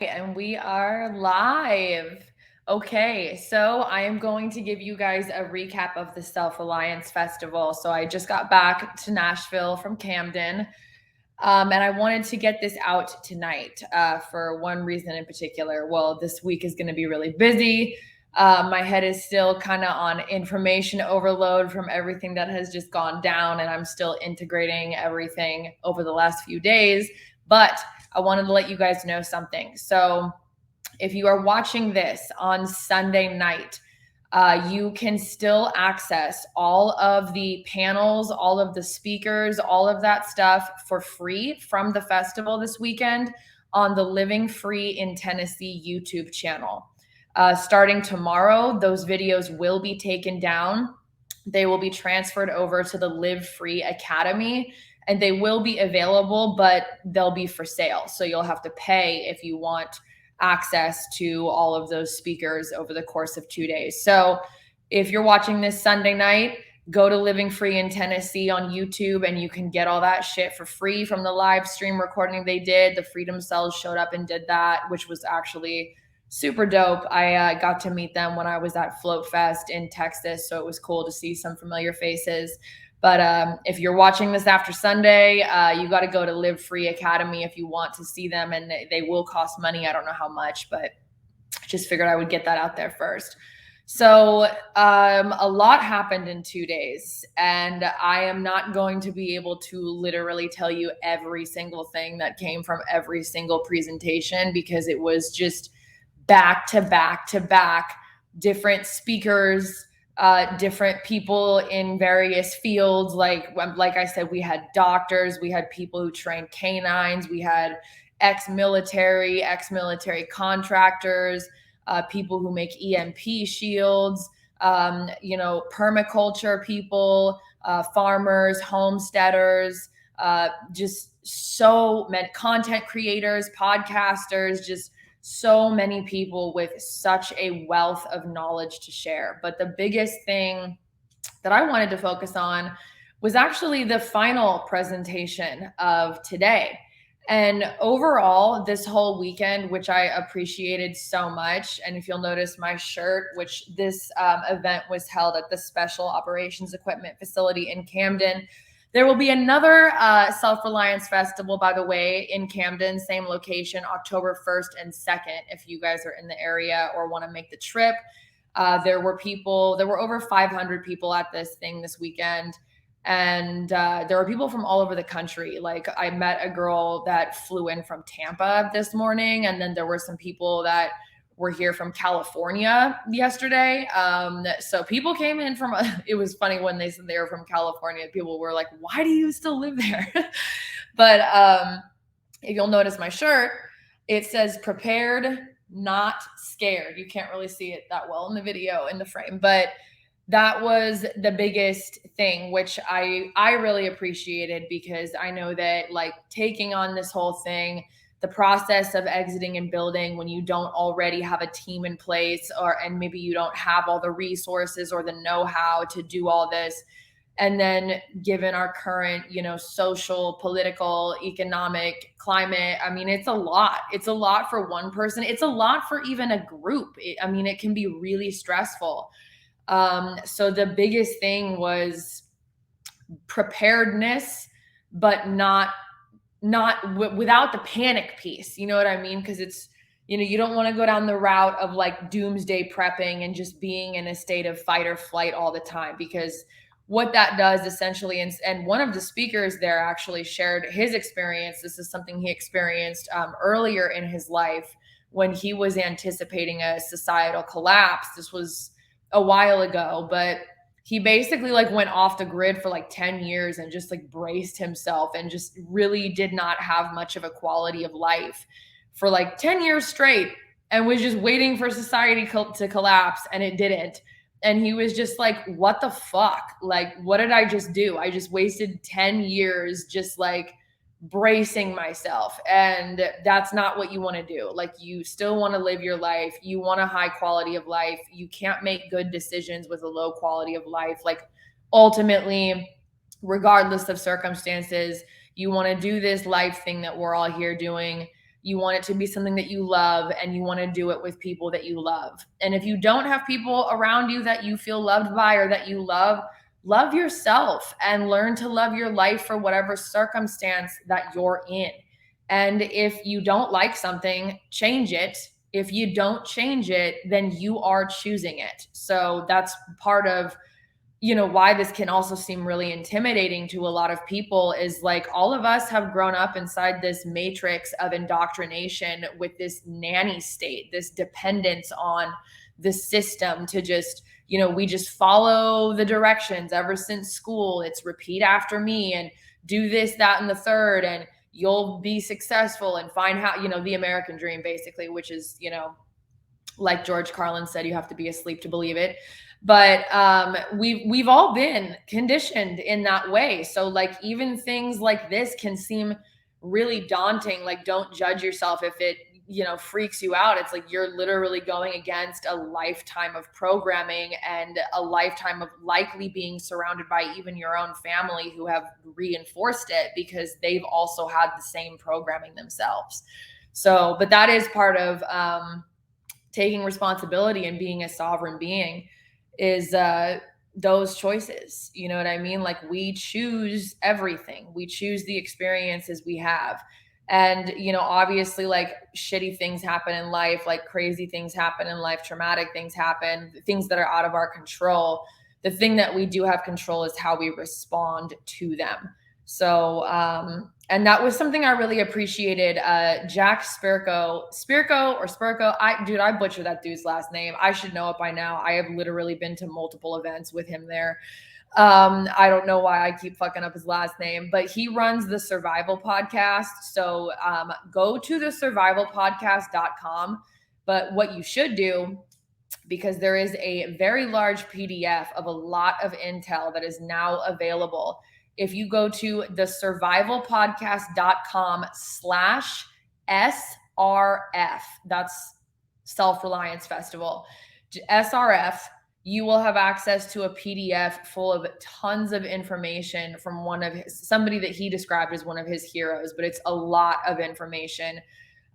And we are live. Okay, so I am going to give you guys a recap of the Self-reliance Festival. So I just got back to Nashville from Camden, and I wanted to get this out tonight for one reason in particular. Well, this week is going to be really busy. My head is still kind of on information overload from everything that has just gone down, and I'm still integrating everything over the last few days. But I wanted to let you guys know something. So, if you are watching this on Sunday night, you can still access all of the panels, all of the speakers, all of that stuff for free from the festival this weekend on the Living Free in Tennessee YouTube channel. Starting tomorrow, those videos will be taken down. They will be transferred over to the Live Free Academy, and they will be available, but they'll be for sale. So you'll have to pay if you want access to all of those speakers over the course of 2 days. So if you're watching this Sunday night, go to Living Free in Tennessee on YouTube and you can get all that shit for free from the live stream recording they did. The Freedom Cells showed up and did that, which was actually super dope. I got to meet them when I was at Float Fest in Texas, so it was cool to see some familiar faces. But if you're watching this after Sunday, you got to go to Live Free Academy if you want to see them, and they will cost money. I don't know how much, but just figured I would get that out there first. So a lot happened in 2 days, and I am not going to be able to literally tell you every single thing that came from every single presentation because it was just back to back to back, different speakers, different people in various fields. Like I said, we had doctors, we had people who trained canines, we had ex-military contractors, people who make EMP shields, permaculture people, farmers, homesteaders, just so many content creators, podcasters, just so many people with such a wealth of knowledge to share. But the biggest thing that I wanted to focus on was actually the final presentation of today. And overall, this whole weekend, which I appreciated so much, and if you'll notice my shirt, which this event was held at the Special Operations Equipment Facility in Camden. There will be another Self-reliance Festival, by the way, in Camden, same location, October 1st and 2nd, if you guys are in the area or want to make the trip. There were over 500 people at this thing this weekend. And there were people from all over the country. Like I met a girl that flew in from Tampa this morning. And then there were some people that were here from California yesterday. So people came in from, it was funny when they said they were from California, people were like, why do you still live there? But if you'll notice my shirt, it says prepared, not scared. You can't really see it that well in the video in the frame, but that was the biggest thing, which I really appreciated because I know that like taking on this whole thing, the process of exiting and building when you don't already have a team in place and maybe you don't have all the resources or the know-how to do all this. And then given our current, social, political, economic climate, I mean, it's a lot. It's a lot for one person. It's a lot for even a group. It can be really stressful. So the biggest thing was preparedness, but not without the panic piece. You know what I mean? Because it's, you don't want to go down the route of like doomsday prepping and just being in a state of fight or flight all the time, because what that does essentially, and one of the speakers there actually shared his experience. This is something he experienced earlier in his life when he was anticipating a societal collapse. This was a while ago, but he basically like went off the grid for like 10 years and just like braced himself and just really did not have much of a quality of life for like 10 years straight and was just waiting for society to collapse, and it didn't. And he was just like, what the fuck? Like, what did I just do? I just wasted 10 years just like bracing myself. And that's not what you want to do. Like, you still want to live your life. You want a high quality of life. You can't make good decisions with a low quality of life. Like, ultimately, regardless of circumstances, you want to do this life thing that we're all here doing. You want it to be something that you love, and you want to do it with people that you love. And if you don't have people around you that you feel loved by or that you love yourself and learn to love your life for whatever circumstance that you're in. And if you don't like something, change it. If you don't change it, then you are choosing it. So that's part of, why this can also seem really intimidating to a lot of people is like all of us have grown up inside this matrix of indoctrination with this nanny state, this dependence on the system to just, we just follow the directions ever since school. It's repeat after me and do this, that, and the third, and you'll be successful and find how, the American dream basically, which is, like George Carlin said, you have to be asleep to believe it. But we've all been conditioned in that way. So like even things like this can seem really daunting. Like don't judge yourself if it freaks you out. It's like you're literally going against a lifetime of programming and a lifetime of likely being surrounded by even your own family who have reinforced it because they've also had the same programming themselves. So, but that is part of taking responsibility and being a sovereign being is those choices. You know what I mean? Like we choose everything. We choose the experiences we have. And, obviously like shitty things happen in life, like crazy things happen in life, traumatic things happen, things that are out of our control. The thing that we do have control is how we respond to them. So, and that was something I really appreciated. Jack Spirko, I butchered that dude's last name. I should know it by now. I have literally been to multiple events with him there. I don't know why I keep fucking up his last name, but he runs the Survival Podcast. So go to the survivalpodcast.com. But what you should do, because there is a very large PDF of a lot of intel that is now available. If you go to the survivalpodcast.com/SRF, that's Self-Reliance Festival, SRF, you will have access to a PDF full of tons of information from somebody that he described as one of his heroes, but it's a lot of information.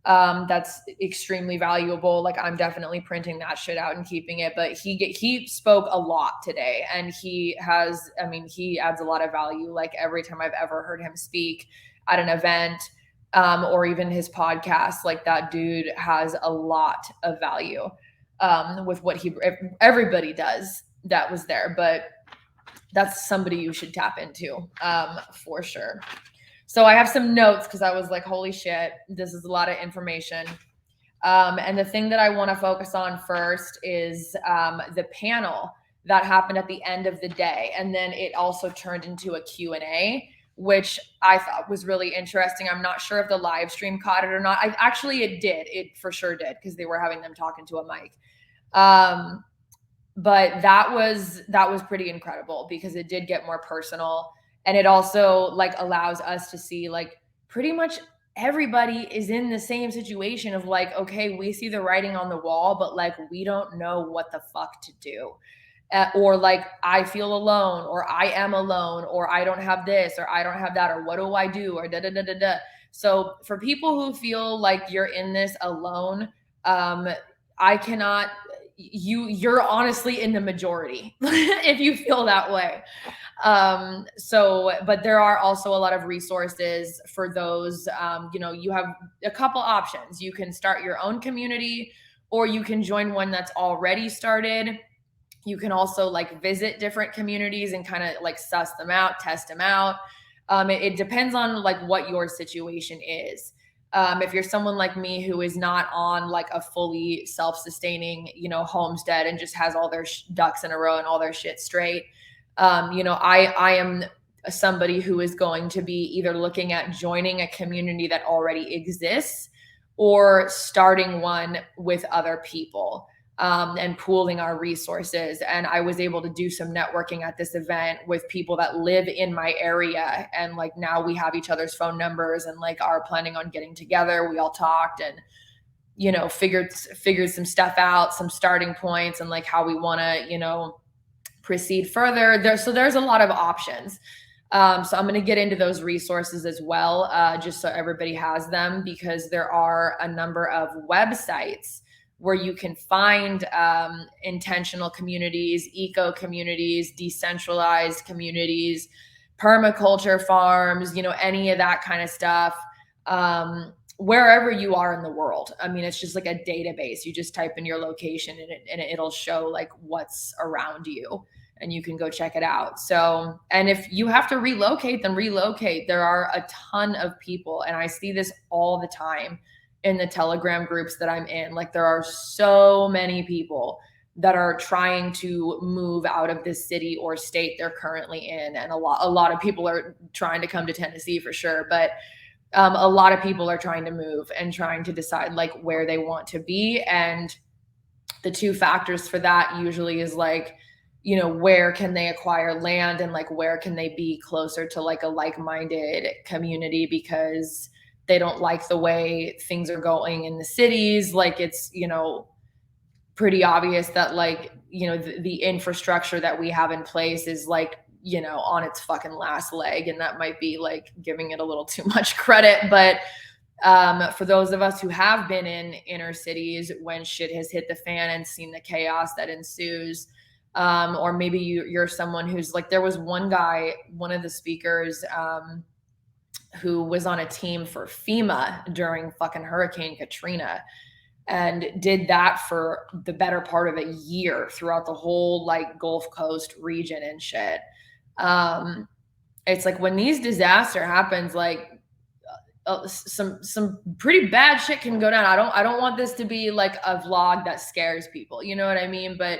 That's extremely valuable. Like I'm definitely printing that shit out and keeping it, but he spoke a lot today and he adds a lot of value. Like every time I've ever heard him speak at an event, or even his podcast, like that dude has a lot of value, with what everybody does that was there, but that's somebody you should tap into, for sure. So I have some notes because I was like, holy shit, this is a lot of information. And the thing that I want to focus on first is the panel that happened at the end of the day. And then it also turned into a Q&A, which I thought was really interesting. I'm not sure if the live stream caught it or not. It did. It for sure did because they were having them talking to a mic. But that was pretty incredible because it did get more personal. And it also like allows us to see like pretty much everybody is in the same situation of like, okay, we see the writing on the wall, but like, we don't know what the fuck to do. Or like, I feel alone, or I am alone, or I don't have this, or I don't have that, or what do I do? Or da, da, da, da, da. So for people who feel like you're in this alone, you're honestly in the majority if you feel that way. But there are also a lot of resources for those. You have a couple options. You can start your own community, or you can join one that's already started. You can also like visit different communities and kind of like suss them out, test them out. It depends on like what your situation is. If you're someone like me who is not on like a fully self-sustaining, homestead and just has all their ducks in a row and all their shit straight, I am somebody who is going to be either looking at joining a community that already exists or starting one with other people. And pooling our resources. And I was able to do some networking at this event with people that live in my area. And like now we have each other's phone numbers and like are planning on getting together. We all talked and, figured some stuff out, some starting points and like how we want to, proceed further. There's a lot of options. So I'm going to get into those resources as well, just so everybody has them, because there are a number of websites where you can find intentional communities, eco communities, decentralized communities, permaculture farms, any of that kind of stuff. Wherever you are in the world. I mean, it's just like a database. You just type in your location and it'll show like what's around you, and you can go check it out. So, and if you have to relocate, then relocate. There are a ton of people, and I see this all the time in the Telegram groups that I'm in. Like, there are so many people that are trying to move out of this city or state they're currently in, and a lot of people are trying to come to Tennessee for sure, but a lot of people are trying to move and trying to decide like where they want to be. And the two factors for that usually is like, where can they acquire land, and like where can they be closer to like a like-minded community, because they don't like the way things are going in the cities. Like, it's, pretty obvious that like, the infrastructure that we have in place is like, on its fucking last leg. And that might be like giving it a little too much credit. But for those of us who have been in inner cities when shit has hit the fan and seen the chaos that ensues, or maybe you're someone who's like, there was one guy, one of the speakers, who was on a team for FEMA during fucking Hurricane Katrina, and did that for the better part of a year throughout the whole like Gulf Coast region and shit. It's like when these disaster happens, like some pretty bad shit can go down. I don't want this to be like a vlog that scares people, you know what I mean? But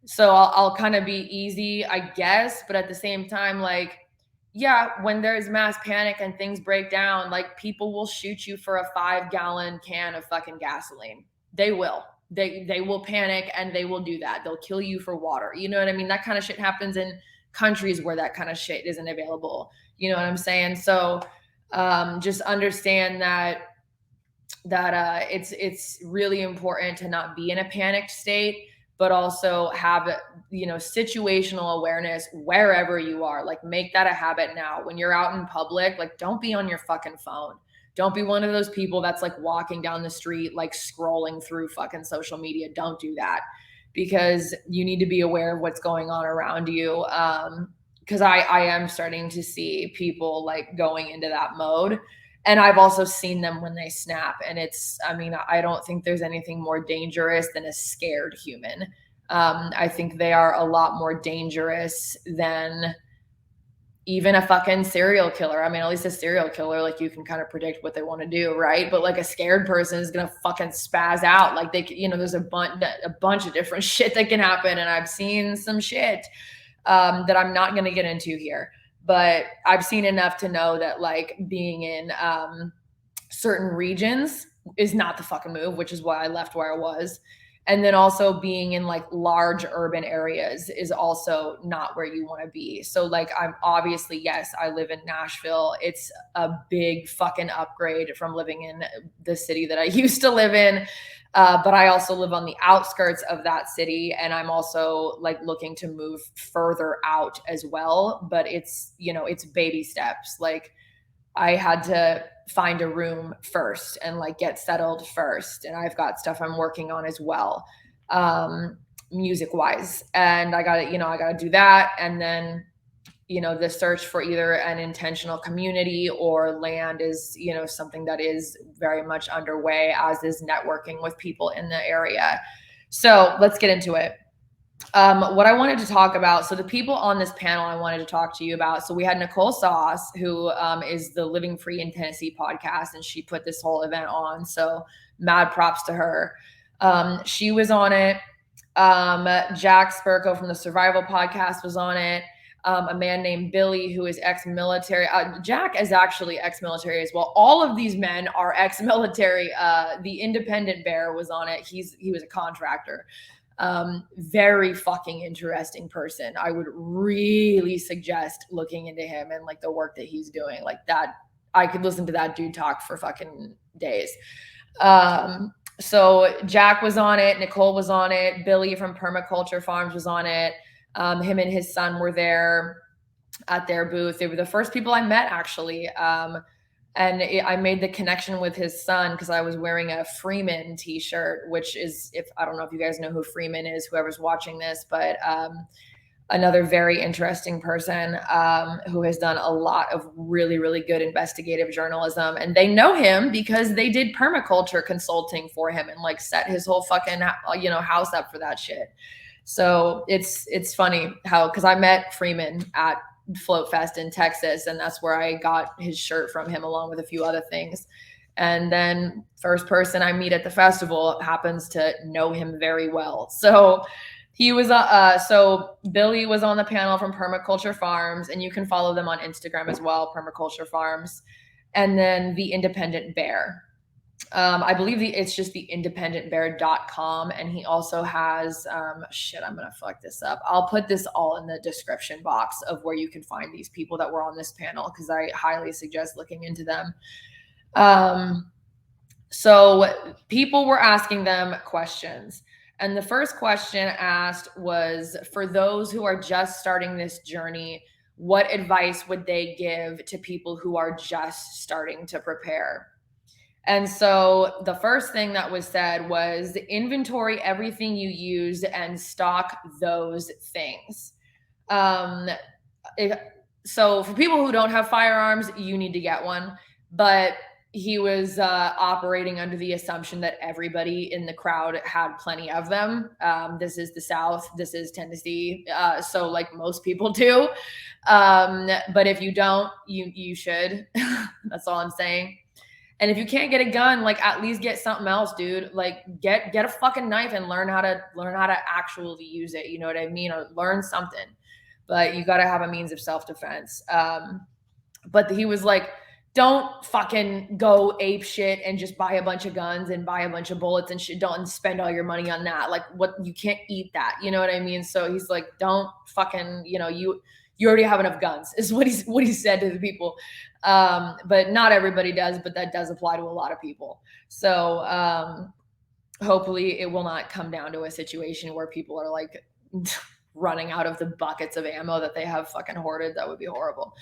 so I'll kind of be easy, I guess, but at the same time, like, yeah, when there's mass panic and things break down, like, people will shoot you for a 5-gallon can of fucking gasoline. They will. They will panic and they will do that. They'll kill you for water. You know what I mean? That kind of shit happens in countries where that kind of shit isn't available. You know what I'm saying? So just understand that it's really important to not be in a panicked state, but also have situational awareness wherever you are. Like, make that a habit now. When you're out in public, like, don't be on your fucking phone. Don't be one of those people that's like walking down the street like scrolling through fucking social media. Don't do that, because you need to be aware of what's going on around you. Because I am starting to see people like going into that mode. And I've also seen them when they snap. And I don't think there's anything more dangerous than a scared human. I think they are a lot more dangerous than even a fucking serial killer. I mean, at least a serial killer, like, you can kind of predict what they want to do, right? But like, a scared person is gonna fucking spaz out. Like, there's a bunch of different shit that can happen. And I've seen some shit that I'm not gonna get into here. But I've seen enough to know that like being in certain regions is not the fucking move, which is why I left where I was. And then also being in like large urban areas is also not where you want to be. So like, I'm obviously, yes, I live in Nashville. It's a big fucking upgrade from living in the city that I used to live in. But I also live on the outskirts of that city, and I'm also like looking to move further out as well. But it's baby steps. Like, I had to find a room first and like get settled first. And I've got stuff I'm working on as well, music wise. And I gotta do that. And then, the search for either an intentional community or land is, something that is very much underway, as is networking with people in the area. So let's get into it. What I wanted to talk about, so the people on this panel I wanted to talk to you about. So we had Nicole Sauce, who is the Living Free in Tennessee podcast, and she put this whole event on. So mad props to her. She was on it. Jack Spurko from the Survival podcast was on it. A man named Billy, who is ex-military. Jack is actually ex-military as well. All of these men are ex-military. The Independent Bear was on it. He was a contractor. Very fucking interesting person. I would really suggest looking into him and like the work that he's doing. Like, that, I could listen to that dude talk for fucking days. So Jack was on it. Nicole was on it. Billy from Permaculture Farms was on it. Him and his son were there. at their booth. They were the first people I met, actually. I made the connection with his son because I was wearing a Freeman t-shirt, which is, if I don't know if you guys know who Freeman is, whoever's watching this, but another very interesting person who has done a lot of really, really good investigative journalism. And they know him because they did permaculture consulting for him and like set his whole fucking house up for that shit. So it's funny how, because I met Freeman at Float Fest in Texas, and that's where I got his shirt from him along with a few other things. And then first person I meet at the festival happens to know him very well. So he was so Billy was on the panel from Permaculture Farms, and you can follow them on Instagram as well, Permaculture Farms. And then the Independent Bear. I believe it's just the independentbear.com. And he also has, shit, I'm going to fuck this up. I'll put this all in the description box of where you can find these people that were on this panel, because I highly suggest looking into them. So people were asking them questions. And the first question asked was, for those who are just starting this journey, what advice would they give to people who are just starting to prepare? And so the first thing that was said was inventory everything you use and stock those things. So for people who don't have firearms, you need to get one. But he was operating under the assumption that everybody in the crowd had plenty of them. This is the South. This is Tennessee. So like most people do. But if you don't, you should. That's all I'm saying. And if you can't get a gun, like at least get something else, dude. Like get a fucking knife and learn how to actually use it. You know what I mean? Or learn something. But you got to have a means of self-defense. But he was like, don't fucking go ape shit and just buy a bunch of guns and buy a bunch of bullets and shit. Don't spend all your money on that. Like what, you can't eat that. You know what I mean? So he's like, don't fucking, you already have enough guns is what he said to the people. But not everybody does, but that does apply to a lot of people. So hopefully it will not come down to a situation where people are like running out of the buckets of ammo that they have fucking hoarded. That would be horrible.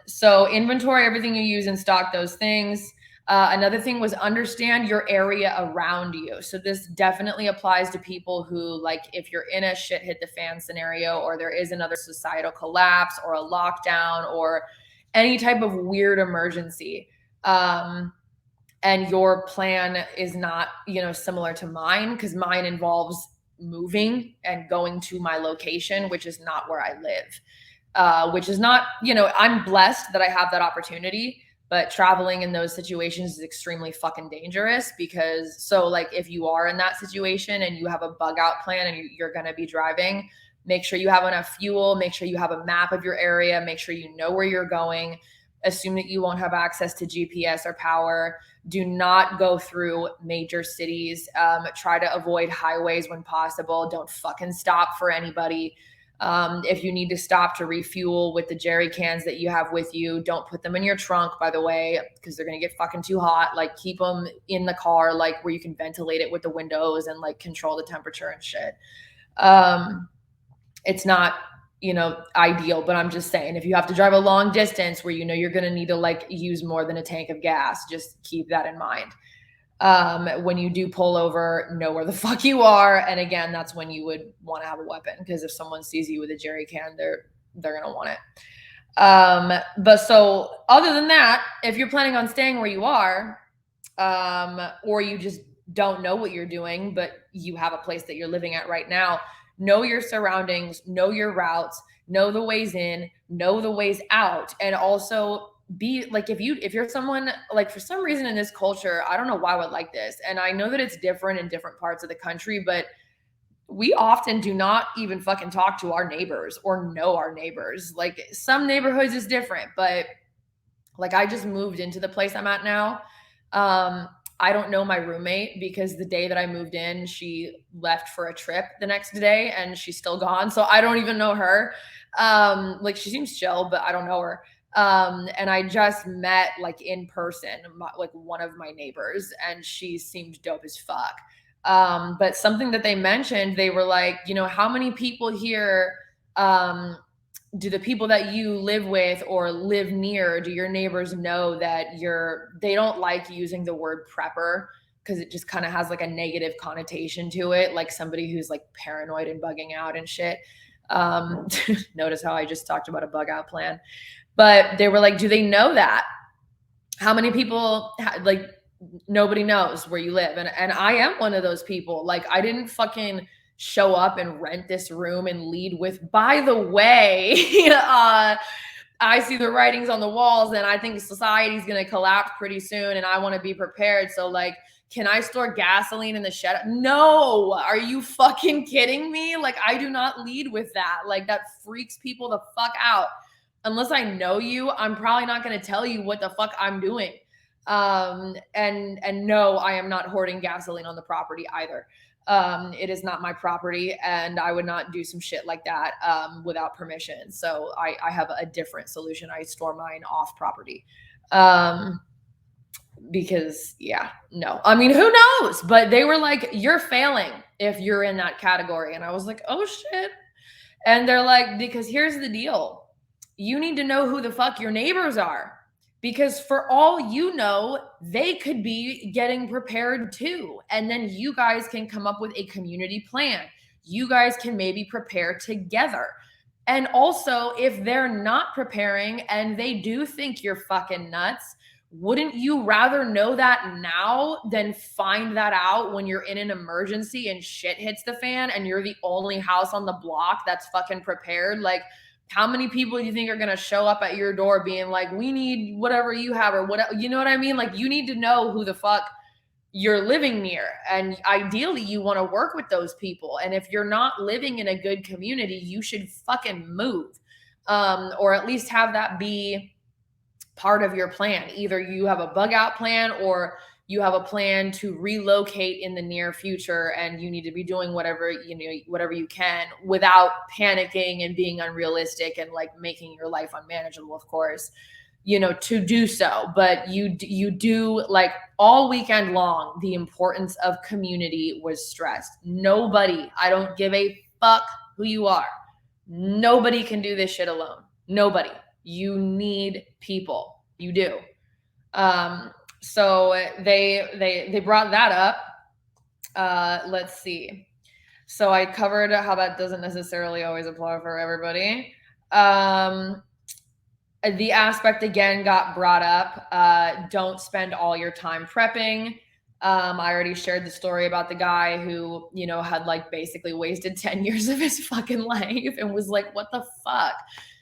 So inventory everything you use and stock those things. Another thing was understand your area around you. So this definitely applies to people who, like, if you're in a shit hit the fan scenario, or there is another societal collapse or a lockdown or any type of weird emergency, and your plan is not, similar to mine, because mine involves moving and going to my location, which is not where I live, which is not, I'm blessed that I have that opportunity. But traveling in those situations is extremely fucking dangerous because, so like if you are in that situation and you have a bug out plan and you're going to be driving, make sure you have enough fuel, make sure you have a map of your area, make sure you know where you're going, assume that you won't have access to GPS or power. Do not go through major cities. Try to avoid highways when possible. Don't fucking stop for anybody. If you need to stop to refuel with the jerry cans that you have with you, don't put them in your trunk, by the way, because they're going to get fucking too hot. Like keep them in the car, like where you can ventilate it with the windows and like control the temperature and shit. It's not, ideal, but I'm just saying, if you have to drive a long distance where, you're going to need to like use more than a tank of gas, just keep that in mind. When you do pull over, know where the fuck you are. And again, that's when you would want to have a weapon, because if someone sees you with a jerry can, they're going to want it. But so other than that, if you're planning on staying where you are, or you just don't know what you're doing, but you have a place that you're living at right now, know your surroundings, know your routes, know the ways in, know the ways out. And also be like, if you're someone, like, for some reason in this culture, I don't know why we're like this, and I know that it's different in different parts of the country, but we often do not even fucking talk to our neighbors or know our neighbors. Like some neighborhoods is different, but like I just moved into the place I'm at now. I don't know my roommate because the day that I moved in, she left for a trip the next day and she's still gone. So I don't even know her. Like she seems chill, but I don't know her. And I just met like in person, like one of my neighbors, and she seemed dope as fuck. But something that they mentioned, they were like, how many people here, do the people that you live with or live near, do your neighbors know that they don't like using the word prepper because it just kind of has like a negative connotation to it, like somebody who's like paranoid and bugging out and shit. Notice how I just talked about a bug out plan. But they were like, do they know that? How many people like nobody knows where you live? And I am one of those people. Like, I didn't fucking show up and rent this room and lead with, by the way, I see the writings on the walls and I think society's going to collapse pretty soon and I want to be prepared. So like, can I store gasoline in the shed? No. Are you fucking kidding me? Like, I do not lead with that. Like, that freaks people the fuck out. Unless I know you, I'm probably not going to tell you what the fuck I'm doing. And no, I am not hoarding gasoline on the property either. It is not my property and I would not do some shit like that without permission. So I have a different solution. I store mine off property. Because yeah, no, I mean, who knows? But they were like, you're failing if you're in that category. And I was like, oh shit. And they're like, because here's the deal. You need to know who the fuck your neighbors are. Because for all you know, they could be getting prepared too. And then you guys can come up with a community plan. You guys can maybe prepare together. And also, if they're not preparing and they do think you're fucking nuts, wouldn't you rather know that now than find that out when you're in an emergency and shit hits the fan and you're the only house on the block that's fucking prepared? Like, how many people do you think are going to show up at your door being like, we need whatever you have or whatever, you know what I mean? Like, you need to know who the fuck you're living near. And ideally you want to work with those people. And if you're not living in a good community, you should fucking move. Or at least have that be part of your plan. Either you have a bug out plan or you have a plan to relocate in the near future and you need to be doing whatever you can without panicking and being unrealistic and like making your life unmanageable, of course, to do so. But you do, like, all weekend long, the importance of community was stressed. Nobody, I don't give a fuck who you are, nobody can do this shit alone. Nobody. You need people. You do. So they brought that up. Let's see. So I covered how that doesn't necessarily always apply for everybody. The aspect again got brought up. Don't spend all your time prepping. I already shared the story about the guy who, had like basically wasted 10 years of his fucking life and was like, what the fuck?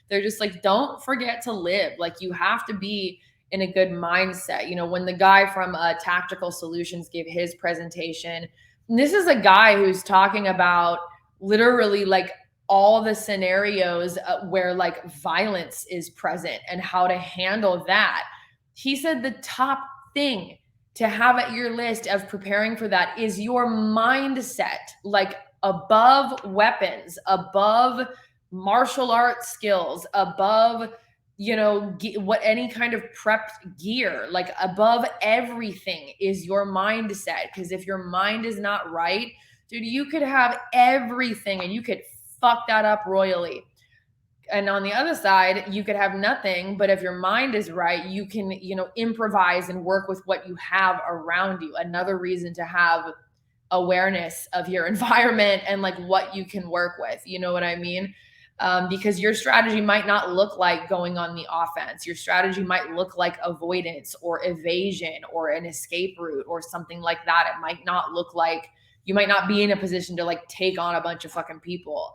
They're just like, don't forget to live. Like, you have to be in a good mindset. When the guy from Tactical Solutions gave his presentation, this is a guy who's talking about literally like all the scenarios where like violence is present and how to handle that. He said the top thing to have at your list of preparing for that is your mindset, like above weapons, above martial arts skills, above what any kind of prepped gear, like above everything is your mindset. Because if your mind is not right, dude, you could have everything and you could fuck that up royally. And on the other side, you could have nothing, but if your mind is right, you can improvise and work with what you have around you. Another reason to have awareness of your environment and like what you can work with, you know what I mean? Because your strategy might not look like going on the offense. Your strategy might look like avoidance or evasion or an escape route or something like that. It might not look like, you might not be in a position to like take on a bunch of fucking people.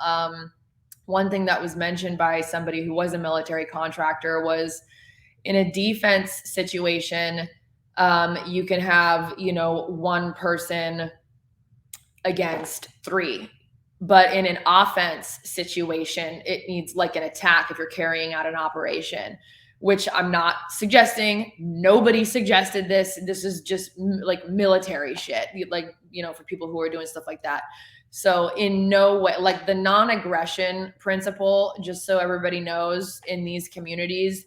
One thing that was mentioned by somebody who was a military contractor was, in a defense situation, you can have, one person against three. But in an offense situation, it needs like an attack if you're carrying out an operation, which I'm not suggesting. Nobody suggested this. This is just like military shit, like, for people who are doing stuff like that. So in no way, like the non-aggression principle, just so everybody knows, in these communities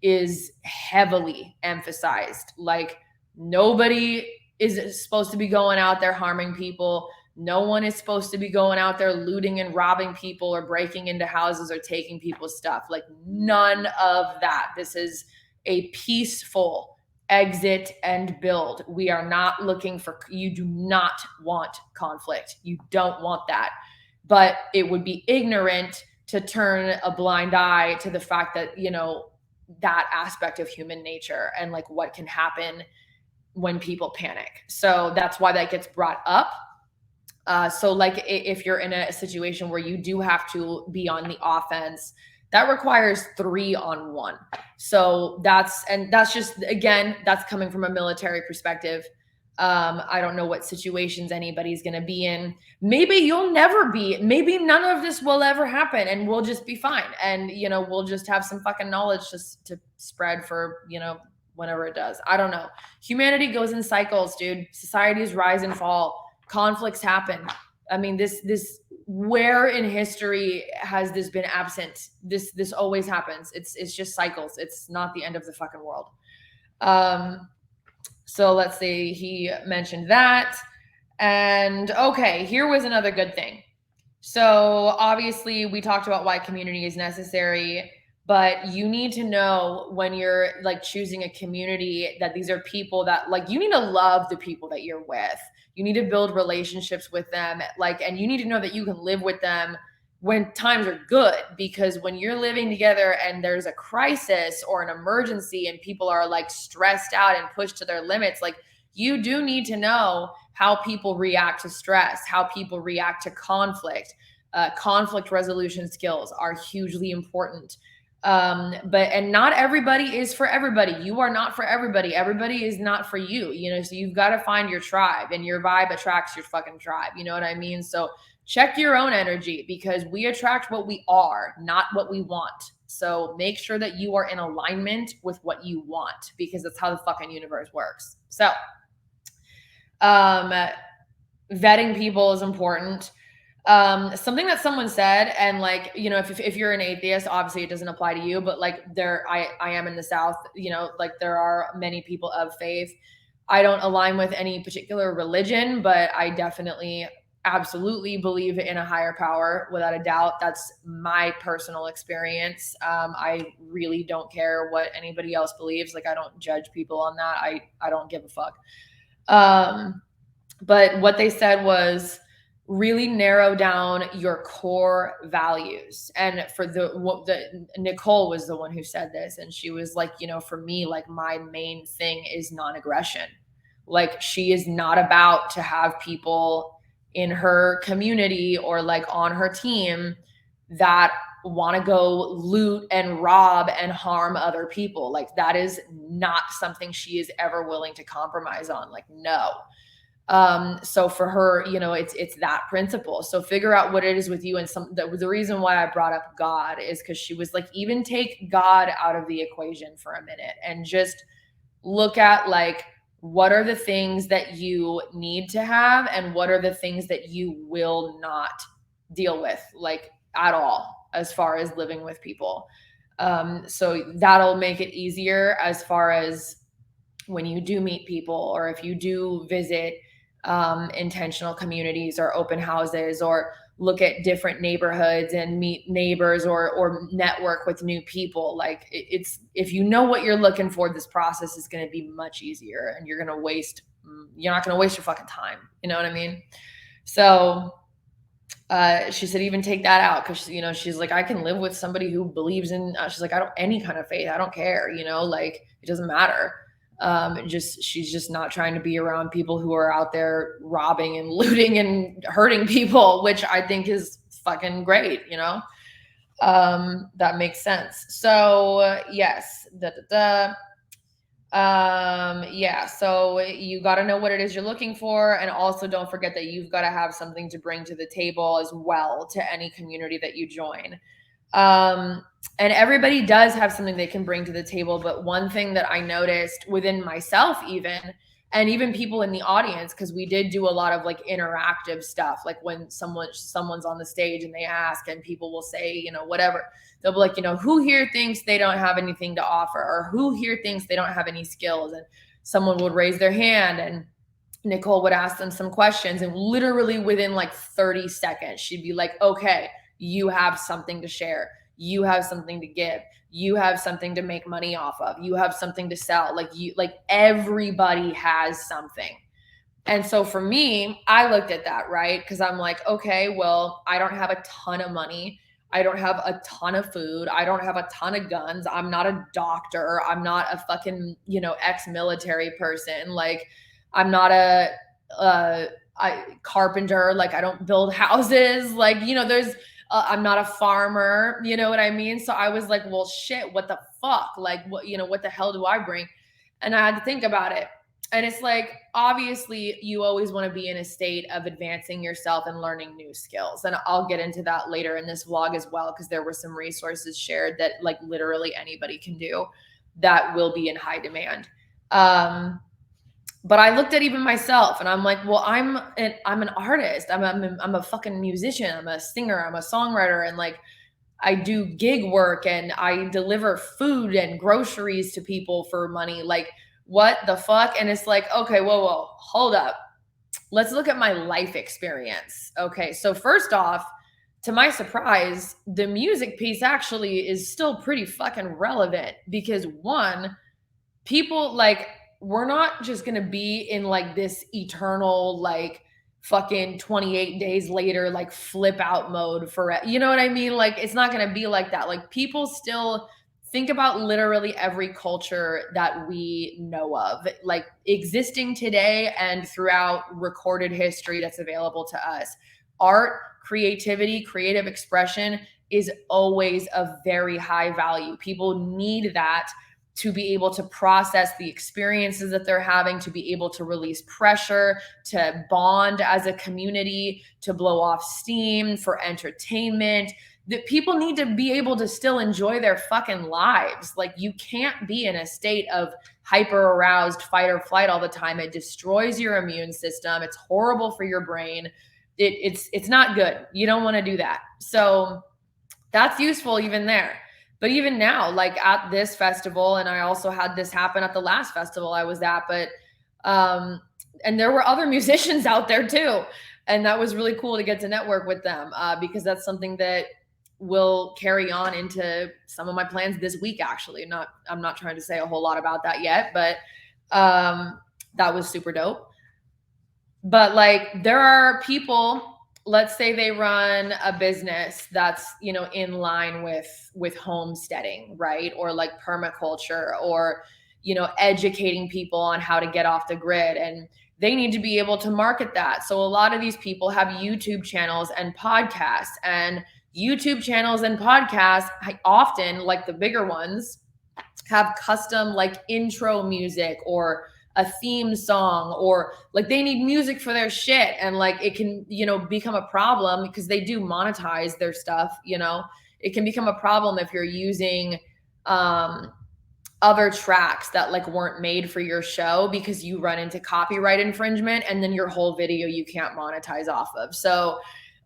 is heavily emphasized. Like, nobody is supposed to be going out there harming people. No one is supposed to be going out there looting and robbing people or breaking into houses or taking people's stuff. Like, none of that. This is a peaceful exit and build. We are not looking for, you do not want conflict. You don't want that. But it would be ignorant to turn a blind eye to the fact that, that aspect of human nature and like what can happen when people panic. So that's why that gets brought up. So like if you're in a situation where you do have to be on the offense, that requires 3-on-1. So that's just, again, that's coming from a military perspective. I don't know what situations anybody's going to be in. Maybe you'll never be, maybe none of this will ever happen and we'll just be fine. And, we'll just have some fucking knowledge just to spread for, whenever it does. I don't know. Humanity goes in cycles, dude. Societies rise and fall. Conflicts happen. I mean, this where in history has this been absent? This always happens. It's just cycles. It's not the end of the fucking world. So let's see, he mentioned that. And okay, here was another good thing. So obviously we talked about why community is necessary, but you need to know when you're like choosing a community that these are people that like, you need to love the people that you're with. You need to build relationships with them, like, and you need to know that you can live with them when times are good, because when you're living together and there's a crisis or an emergency and people are like stressed out and pushed to their limits, like, you do need to know how people react to stress, how people react to conflict. Conflict resolution skills are hugely important. And not everybody is for everybody. You are not for everybody. Everybody is not for you, so you've got to find your tribe, and your vibe attracts your fucking tribe. You know what I mean? So check your own energy, because we attract what we are, not what we want. So make sure that you are in alignment with what you want, because that's how the fucking universe works. So, vetting people is important. Something that someone said, and like, if you're an atheist, obviously it doesn't apply to you, but like I am in the South, like there are many people of faith. I don't align with any particular religion, but I definitely absolutely believe in a higher power, without a doubt. That's my personal experience. I really don't care what anybody else believes. Like, I don't judge people on that. I don't give a fuck. But what they said was, really narrow down your core values. And for the Nicole was the one who said this, and she was like, for me, like, my main thing is non-aggression. Like, she is not about to have people in her community or like on her team that want to go loot and rob and harm other people. Like, that is not something she is ever willing to compromise on. Like, no. So for her, it's that principle. So figure out what it is with you. And the reason why I brought up God is because she was like, even take God out of the equation for a minute and just look at like, what are the things that you need to have and what are the things that you will not deal with, like, at all, as far as living with people. So that'll make it easier as far as when you do meet people, or if you do visit intentional communities or open houses, or look at different neighborhoods and meet neighbors, or network with new people. Like, it's, if you know what you're looking for, this process is going to be much easier, and you're not going to waste your fucking time. You know what I mean? So she said, even take that out, because she's like, I can live with somebody who believes in she's like, I don't, any kind of faith, I don't care, like, it doesn't matter. She's just not trying to be around people who are out there robbing and looting and hurting people, which I think is fucking great. That makes sense. So yes. Yeah. So you got to know what it is you're looking for. And also don't forget that you've got to have something to bring to the table as well, to any community that you join. And everybody does have something they can bring to the table. But one thing that I noticed within myself, and even people in the audience, because we did do a lot of like interactive stuff, like when someone's on the stage and they ask, and people will say, whatever, they'll be like, who here thinks they don't have anything to offer, or who here thinks they don't have any skills? And someone would raise their hand, and Nicole would ask them some questions, and literally within like 30 seconds, she'd be like, okay, you have something to share. You have something to give. You have something to make money off of. You have something to sell. Like everybody has something. And so for me, I looked at that, right? Because I'm like, okay, well, I don't have a ton of money. I don't have a ton of food. I don't have a ton of guns. I'm not a doctor. I'm not a fucking, ex-military person. Like, I'm not uh, carpenter. Like, I don't build houses. Like, I'm not a farmer. You know what I mean? So I was like, well, shit, what the fuck? Like, what the hell do I bring? And I had to think about it. And it's like, obviously, you always want to be in a state of advancing yourself and learning new skills. And I'll get into that later in this vlog as well, because there were some resources shared that like literally anybody can do that will be in high demand. But I looked at even myself and I'm like, well, I'm an artist. I'm a fucking musician. I'm a singer. I'm a songwriter. And like, I do gig work and I deliver food and groceries to people for money. Like, what the fuck? And it's like, okay, whoa, hold up. Let's look at my life experience. Okay, so first off, to my surprise, the music piece actually is still pretty fucking relevant because one, people like, we're not just gonna be in like this eternal, like, fucking 28 days later, like flip out mode for, you know what I mean? Like, it's not gonna be like that. Like, people still think about literally every culture that we know of, like existing today and throughout recorded history that's available to us. Art, creativity, creative expression is always of very high value. People need that to be able to process the experiences that they're having, to be able to release pressure, to bond as a community, to blow off steam for entertainment. That people need to be able to still enjoy their fucking lives. Like, you can't be in a state of hyper aroused fight or flight all the time. It destroys your immune system. It's horrible for your brain. It's not good. You don't want to do that. So that's useful even there. But even now, like at this festival, and I also had this happen at the last festival I was at, but and there were other musicians out there too. And that was really cool to get to network with them, because that's something that will carry on into some of my plans this week, actually. I'm not trying to say a whole lot about that yet, but that was super dope. But like, there are people, let's say they run a business that's, in line with homesteading, right? Or like permaculture, or, educating people on how to get off the grid, and they need to be able to market that. So a lot of these people have YouTube channels and podcasts, and YouTube channels and podcasts, often like the bigger ones, have custom like intro music or a theme song, or like they need music for their shit, and like it can, become a problem because they do monetize their stuff. It can become a problem if you're using other tracks that like weren't made for your show, because you run into copyright infringement, and then your whole video you can't monetize off of. So,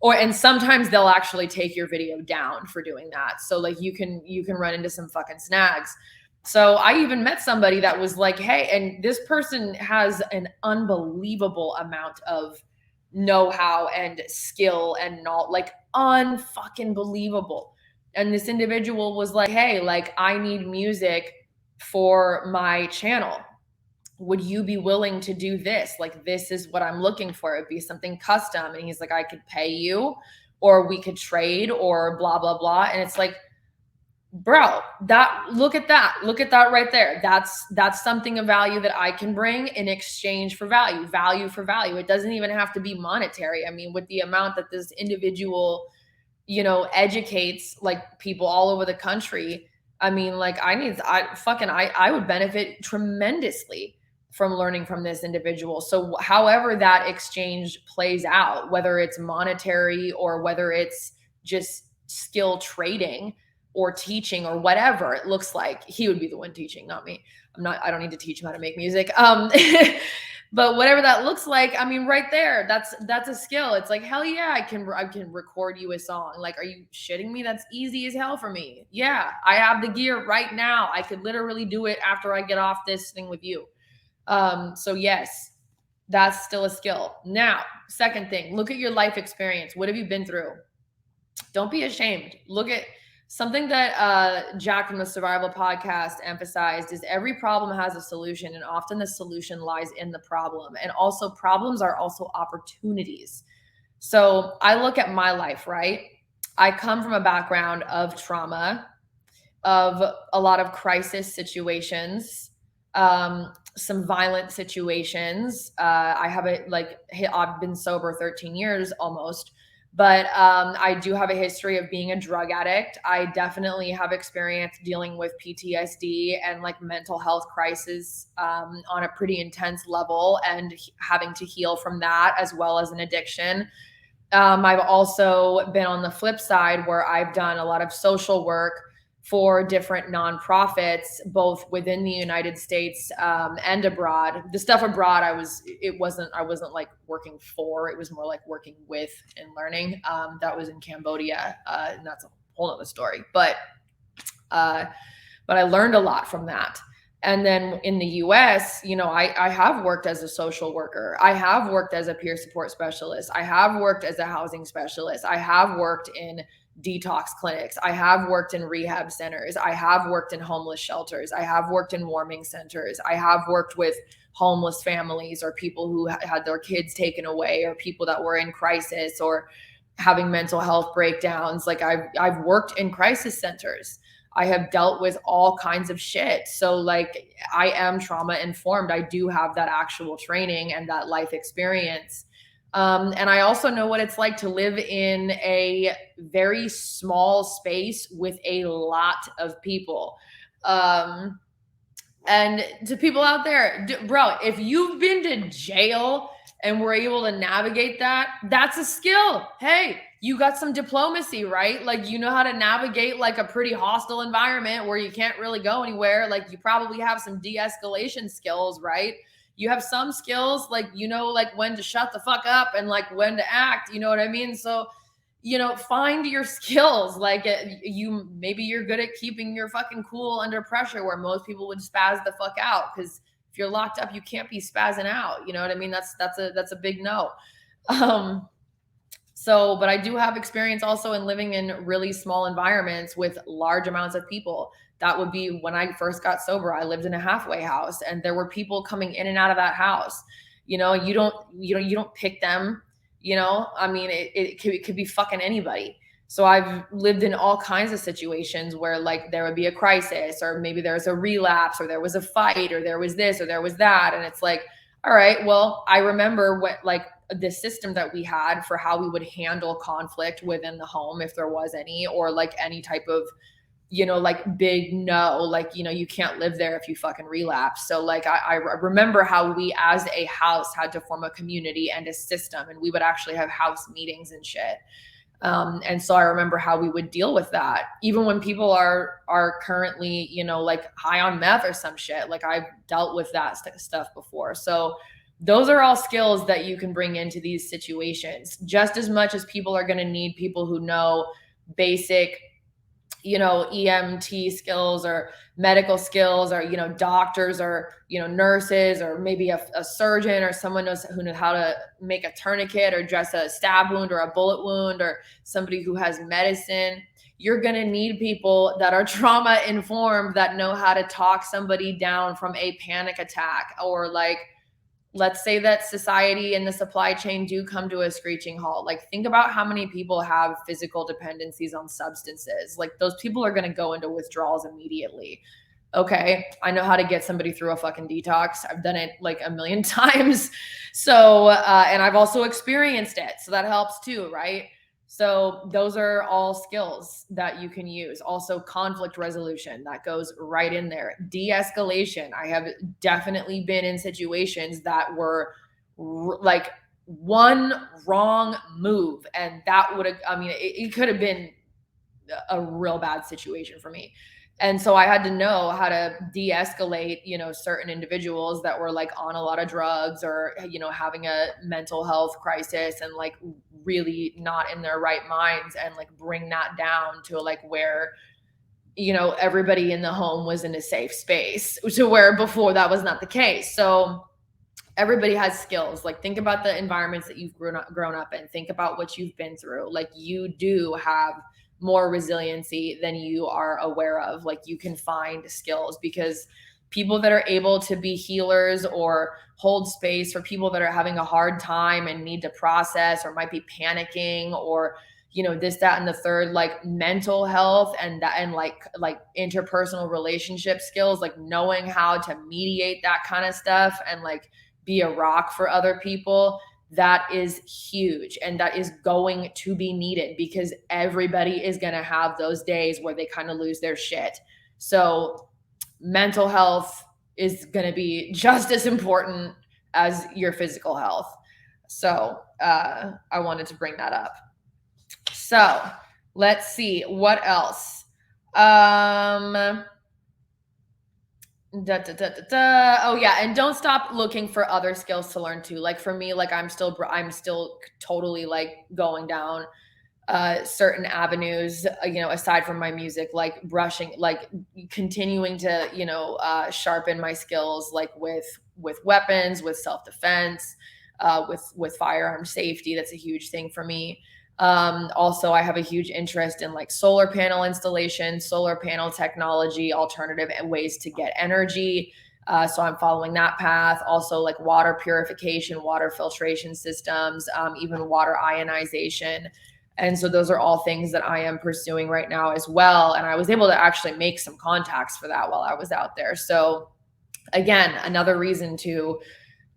and sometimes they'll actually take your video down for doing that. So like, you can run into some fucking snags. So I even met somebody that was like, hey, and this person has an unbelievable amount of know-how and skill and not like unfucking believable. And this individual was like, hey, like, I need music for my channel. Would you be willing to do this? Like, this is what I'm looking for. It'd be something custom. And he's like, I could pay you, or we could trade, or blah, blah, blah. And it's like, bro, look at that right there. That's something of value that I can bring in exchange for value for value. It doesn't even have to be monetary. I mean, with the amount that this individual, educates like people all over the country, I mean, like, I would benefit tremendously from learning from this individual. So however that exchange plays out, whether it's monetary or whether it's just skill trading or teaching or whatever it looks like, he would be the one teaching, not me. I don't need to teach him how to make music. But whatever that looks like, I mean, right there, that's a skill. It's like, hell yeah, I can record you a song. Like, are you shitting me? That's easy as hell for me. Yeah, I have the gear right now. I could literally do it after I get off this thing with you. So yes, That's still a skill. Now, second thing, look at your life experience. What have you been through? Don't be ashamed. Look at something that Jack from the Survival Podcast emphasized is every problem has a solution, and often the solution lies in the problem. And also, problems are also opportunities. So I look at my life, right? I come from a background of trauma, of a lot of crisis situations, some violent situations. I have I've been sober 13 years almost, but I do have a history of being a drug addict. I definitely have experience dealing with PTSD and like mental health crisis on a pretty intense level, and having to heal from that as well as an addiction. I've also been on the flip side where I've done a lot of social work for different nonprofits, both within the United States and abroad. The stuff abroad, I wasn't like working for, it was more like working with and learning. That was in Cambodia, and that's a whole other story. But I learned a lot from that. And then in the US, I have worked as a social worker. I have worked as a peer support specialist. I have worked as a housing specialist. I have worked in detox clinics. I have worked in rehab centers. I have worked in homeless shelters. I have worked in warming centers. I have worked with homeless families or people who had their kids taken away, or people that were in crisis or having mental health breakdowns. Like I've worked in crisis centers. I have dealt with all kinds of shit. So like I am trauma informed. I do have that actual training and that life experience. And I also know what it's like to live in a very small space with a lot of people. And to people out there, bro, if you've been to jail and were able to navigate that, that's a skill. Hey, you got some diplomacy, right? Like, you know how to navigate like a pretty hostile environment where you can't really go anywhere. Like, you probably have some de-escalation skills, right? You have some skills, like, like when to shut the fuck up and like when to act, you know what I mean? So, find your skills. Like maybe you're good at keeping your fucking cool under pressure, where most people would spaz the fuck out. Cause if you're locked up, you can't be spazzing out. You know what I mean? That's a big no. But I do have experience also in living in really small environments with large amounts of people. That would be when I first got sober. I lived in a halfway house, and there were people coming in and out of that house. You don't pick them. I mean, it could be fucking anybody. So I've lived in all kinds of situations where like there would be a crisis, or maybe there's a relapse, or there was a fight, or there was this, or there was that. And it's like, all right, well, I remember what like the system that we had for how we would handle conflict within the home, if there was any, or like any type of, like big no, like, you can't live there if you fucking relapse. So like, I remember how we as a house had to form a community and a system, and we would actually have house meetings and shit. And so I remember how we would deal with that, even when people are currently, like high on meth or some shit. Like I've dealt with that stuff before. So those are all skills that you can bring into these situations, just as much as people are going to need people who know basic, EMT skills or medical skills, or, doctors, or, nurses, or maybe a surgeon, or someone who knows how to make a tourniquet or dress a stab wound or a bullet wound, or somebody who has medicine. You're going to need people that are trauma informed, that know how to talk somebody down from a panic attack, or like, let's say that society and the supply chain do come to a screeching halt. Like, think about how many people have physical dependencies on substances. Like, those people are going to go into withdrawals immediately. Okay, I know how to get somebody through a fucking detox. I've done it like a million times. So, and I've also experienced it. So that helps too, right? So those are all skills that you can use. Also, conflict resolution, that goes right in there. De-escalation. I have definitely been in situations that were like one wrong move, and that would have, it could have been a real bad situation for me. And so I had to know how to de-escalate, certain individuals that were like on a lot of drugs, or, having a mental health crisis, and like really not in their right minds, and like bring that down to like where, everybody in the home was in a safe space, to where before that was not the case. So everybody has skills. Like, think about the environments that you've grown up in. Think about what you've been through. Like, you do have more resiliency than you are aware of. Like, you can find skills, because people that are able to be healers or hold space for people that are having a hard time and need to process or might be panicking, or this, that, and the third, like mental health and that, and like interpersonal relationship skills, like knowing how to mediate that kind of stuff and like be a rock for other people, that is huge. And that is going to be needed, because everybody is going to have those days where they kind of lose their shit. So mental health is going to be just as important as your physical health. So I wanted to bring that up. So let's see what else. Oh yeah, and don't stop looking for other skills to learn too. Like for me, like I'm still totally like going down certain avenues, aside from my music, like brushing, like continuing to sharpen my skills, like with weapons, with self-defense, with firearm safety. That's a huge thing for me. Also, I have a huge interest in like solar panel installation, solar panel technology, alternative ways to get energy. So I'm following that path. Also, like water purification, water filtration systems, even water ionization. And so those are all things that I am pursuing right now as well. And I was able to actually make some contacts for that while I was out there. So again, another reason to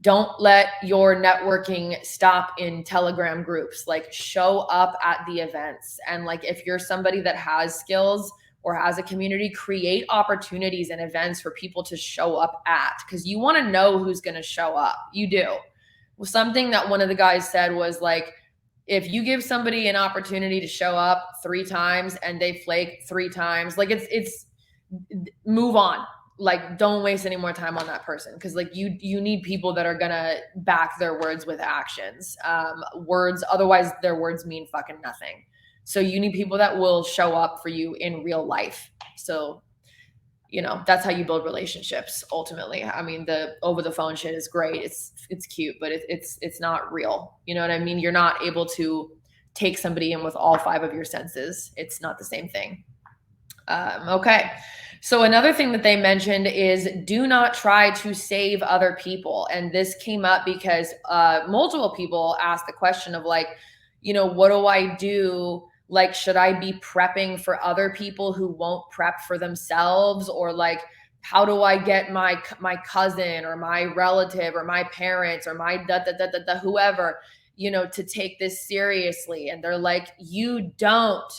don't let your networking stop in Telegram groups. Like, show up at the events. And like, if you're somebody that has skills or has a community, create opportunities and events for people to show up at, because you want to know who's going to show up. You do. Well, something that one of the guys said was like, if you give somebody an opportunity to show up 3 times and they flake 3 times, like it's move on. Like, don't waste any more time on that person, because like you need people that are gonna back their words with actions. Words, otherwise their words mean fucking nothing. So you need people that will show up for you in real life. So that's how you build relationships ultimately. I mean, the over the phone shit is great. It's cute, but it's not real. You know what I mean? You're not able to take somebody in with all 5 of your senses. It's not the same thing. Okay. So another thing that they mentioned is do not try to save other people. And this came up because multiple people asked the question of like, what do I do? Like, should I be prepping for other people who won't prep for themselves? Or like, how do I get my cousin or my relative or my parents or my whoever, to take this seriously? And they're like, you don't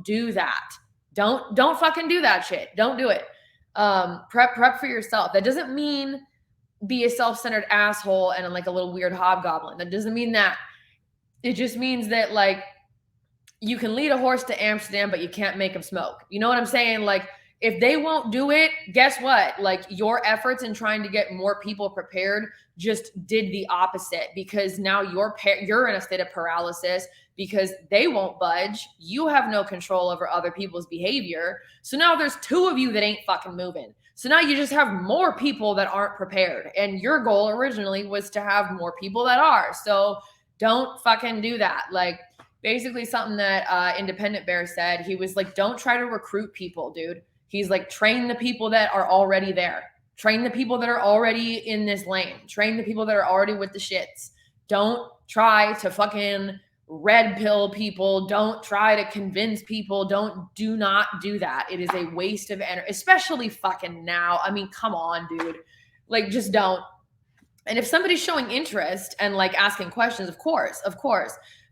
do that. Don't fucking do that shit. Don't do it. Prep for yourself. That doesn't mean be a self-centered asshole and like a little weird hobgoblin. That doesn't mean that. It just means that like, you can lead a horse to Amsterdam, but you can't make him smoke. You know what I'm saying? Like, if they won't do it, guess what? Like, your efforts in trying to get more people prepared just did the opposite, because now you're in a state of paralysis because they won't budge. You have no control over other people's behavior. So now there's 2 of you that ain't fucking moving. So now you just have more people that aren't prepared. And your goal originally was to have more people that are. So don't fucking do that. Like, basically something that Independent Bear said, he was like, don't try to recruit people, dude. He's like, train the people that are already there. Train the people that are already in this lane. Train the people that are already with the shits. Don't try to fucking red pill people. Don't try to convince people. Do not do that. It is a waste of energy, especially fucking now. I mean, come on, dude. Like, just don't. And if somebody's showing interest and like asking questions, of course.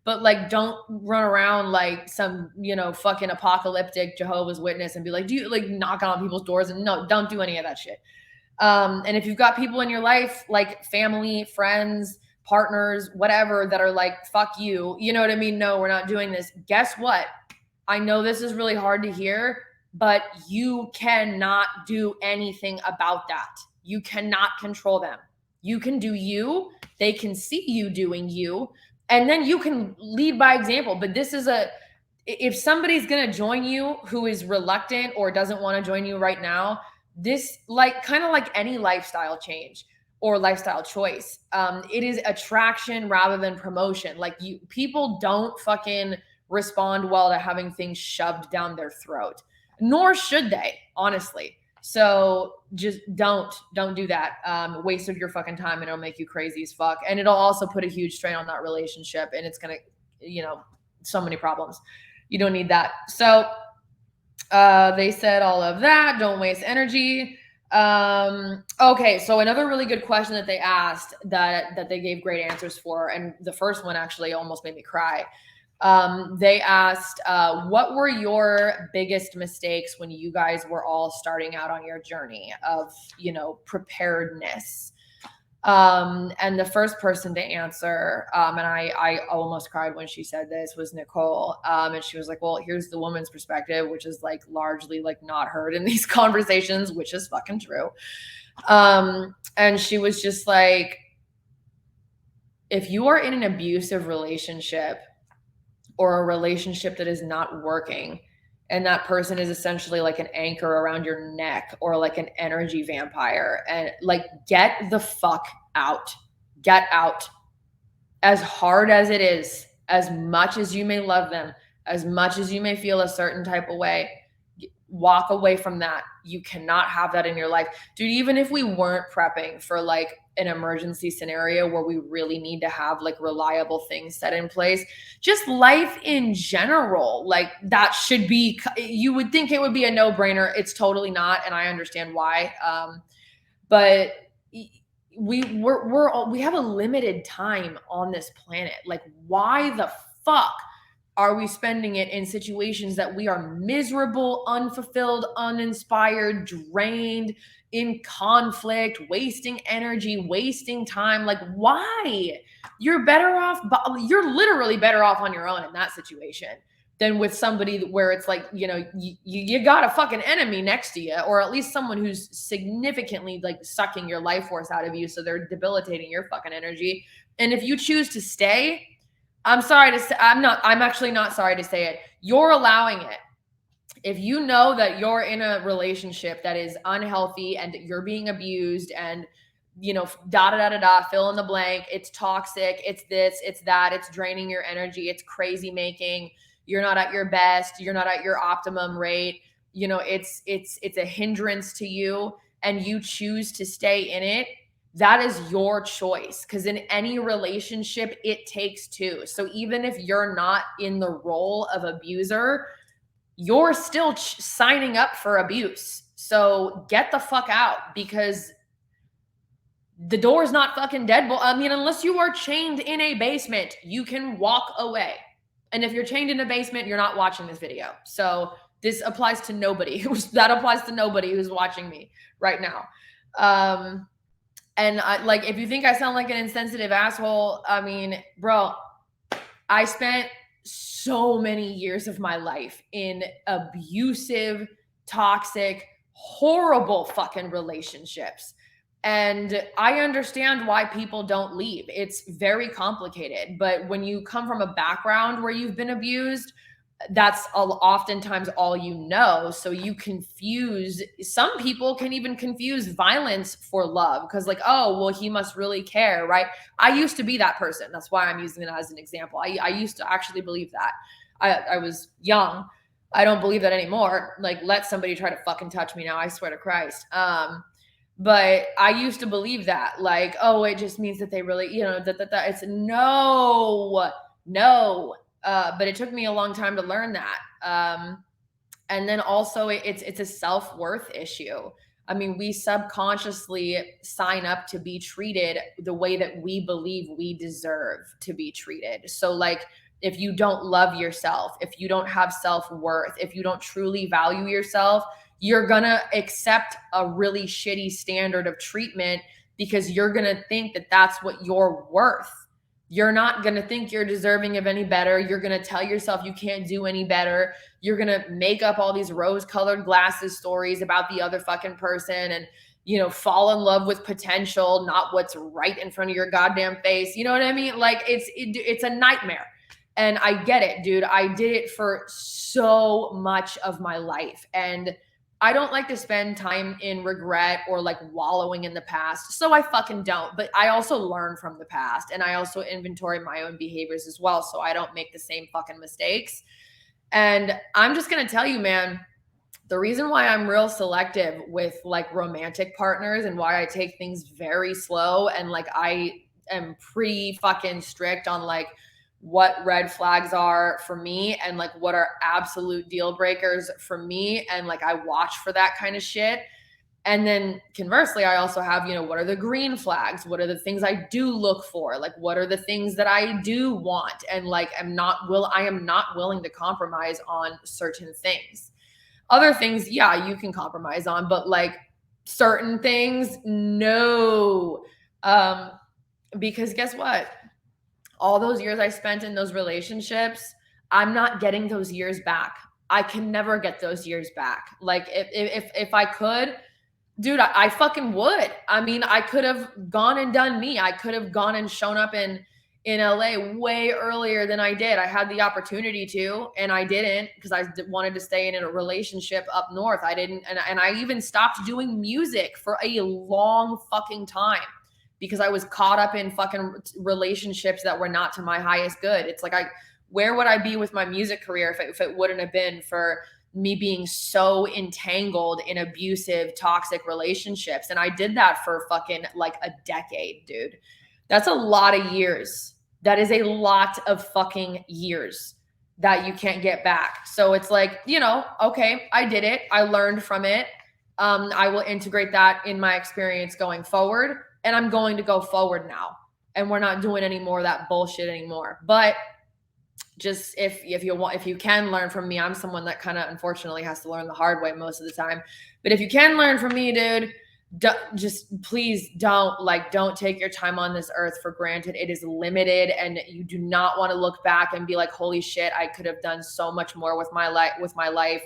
But like, don't run around like some, fucking apocalyptic Jehovah's Witness and be like, do you like knock on people's doors? And no, don't do any of that shit. And if you've got people in your life, like family, friends, partners, whatever, that are like, fuck you, you know what I mean? No, we're not doing this. Guess what? I know this is really hard to hear, but you cannot do anything about that. You cannot control them. You can do you. They can see you doing you. And then you can lead by example. But this is if somebody's going to join you who is reluctant or doesn't want to join you right now, this like kind of like any lifestyle change or lifestyle choice. It is attraction rather than promotion. Like people don't fucking respond well to having things shoved down their throat, nor should they, honestly. So just don't do that. Waste of your fucking time, and it'll make you crazy as fuck. And it'll also put a huge strain on that relationship, and it's gonna, so many problems. You don't need that. So they said all of that. Don't waste energy. Okay, so another really good question that they asked that they gave great answers for, and the first one actually almost made me cry. They asked, what were your biggest mistakes when you guys were all starting out on your journey of, preparedness? And the first person to answer, and I almost cried when she said this, was Nicole. And she was like, well, here's the woman's perspective, which is like largely like not heard in these conversations, which is fucking true. And she was just like, if you are in an abusive relationship or a relationship that is not working, and that person is essentially like an anchor around your neck or like an energy vampire, and like, get the fuck out. Get out. As hard as it is, as much as you may love them, as much as you may feel a certain type of way, walk away from that. You cannot have that in your life. Dude, even if we weren't prepping for like an emergency scenario where we really need to have like reliable things set in place, just life in general, like that should be, you would think it would be a no-brainer. It's totally not, and I understand why. But we have a limited time on this planet. Like, why the fuck are we spending it in situations that we are miserable, unfulfilled, uninspired, drained, in conflict, wasting energy, wasting time? Like, why? You're better off, you're literally better off on your own in that situation than with somebody where it's like, you got a fucking enemy next to you, or at least someone who's significantly like sucking your life force out of you. So they're debilitating your fucking energy. And if you choose to stay, I'm sorry to say, I'm actually not sorry to say it. You're allowing it. If you know that you're in a relationship that is unhealthy and you're being abused and, fill in the blank, it's toxic, it's this, it's that, it's draining your energy, it's crazy making, you're not at your best, you're not at your optimum rate, it's a hindrance to you, and you choose to stay in it, that is your choice. Because in any relationship, it takes two. So even if you're not in the role of abuser, you're still signing up for abuse. So get the fuck out, because the door is not fucking deadbolt. I mean, unless you are chained in a basement, you can walk away. And if you're chained in a basement, you're not watching this video. So this applies to nobody. That applies to nobody who's watching me right now. And if you think I sound like an insensitive asshole, I mean, bro, I spent so many years of my life in abusive, toxic, horrible fucking relationships. And I understand why people don't leave. It's very complicated. But when you come from a background where you've been abused, that's oftentimes all you know. So you confuse, some people can even confuse violence for love, because like, oh, well, he must really care, right? I used to be that person. That's why I'm using it as an example. I used to actually believe that. I was young. I don't believe that anymore. Like, let somebody try to fucking touch me now. I swear to Christ. But I used to believe that, like, oh, it just means that they really, that it's no. But it took me a long time to learn that. And then also it's a self-worth issue. I mean, we subconsciously sign up to be treated the way that we believe we deserve to be treated. So like, if you don't love yourself, if you don't have self-worth, if you don't truly value yourself, you're going to accept a really shitty standard of treatment, because you're going to think that that's what you're worth. You're not going to think you're deserving of any better. You're going to tell yourself you can't do any better. You're going to make up all these rose-colored glasses stories about the other fucking person and, fall in love with potential, not what's right in front of your goddamn face. You know what I mean? Like, it's a nightmare. And I get it, dude. I did it for so much of my life. And I don't like to spend time in regret or like wallowing in the past. So I fucking don't. But I also learn from the past and I also inventory my own behaviors as well. So I don't make the same fucking mistakes. And I'm just going to tell you, man, the reason why I'm real selective with like romantic partners and why I take things very slow and like I am pretty fucking strict on like what red flags are for me and like what are absolute deal breakers for me and like I watch for that kind of shit. And then conversely, I also have, what are the green flags? What are the things I do look for? Like what are the things that I do want? And like I am not willing to compromise on certain things. Other things, yeah, you can compromise on, but like certain things, no. Because guess what? All those years I spent in those relationships, I'm not getting those years back. I can never get those years back. Like if I could, dude, I fucking would. I mean, I could have gone and done me. I could have gone and shown up in LA way earlier than I did. I had the opportunity to, and I didn't because I wanted to stay in a relationship up north. I didn't, and I even stopped doing music for a long fucking time because I was caught up in fucking relationships that were not to my highest good. It's like where would I be with my music career if it wouldn't have been for me being so entangled in abusive, toxic relationships? And I did that for fucking like a decade, dude. That's a lot of years. That is a lot of fucking years that you can't get back. So it's like, okay, I did it. I learned from it. I will integrate that in my experience going forward. And I'm going to go forward now. And we're not doing any more of that bullshit anymore. But just if you can learn from me, I'm someone that kind of unfortunately has to learn the hard way most of the time. But if you can learn from me, dude, please don't take your time on this earth for granted. It is limited, and you do not want to look back and be like, holy shit, I could have done so much more with my life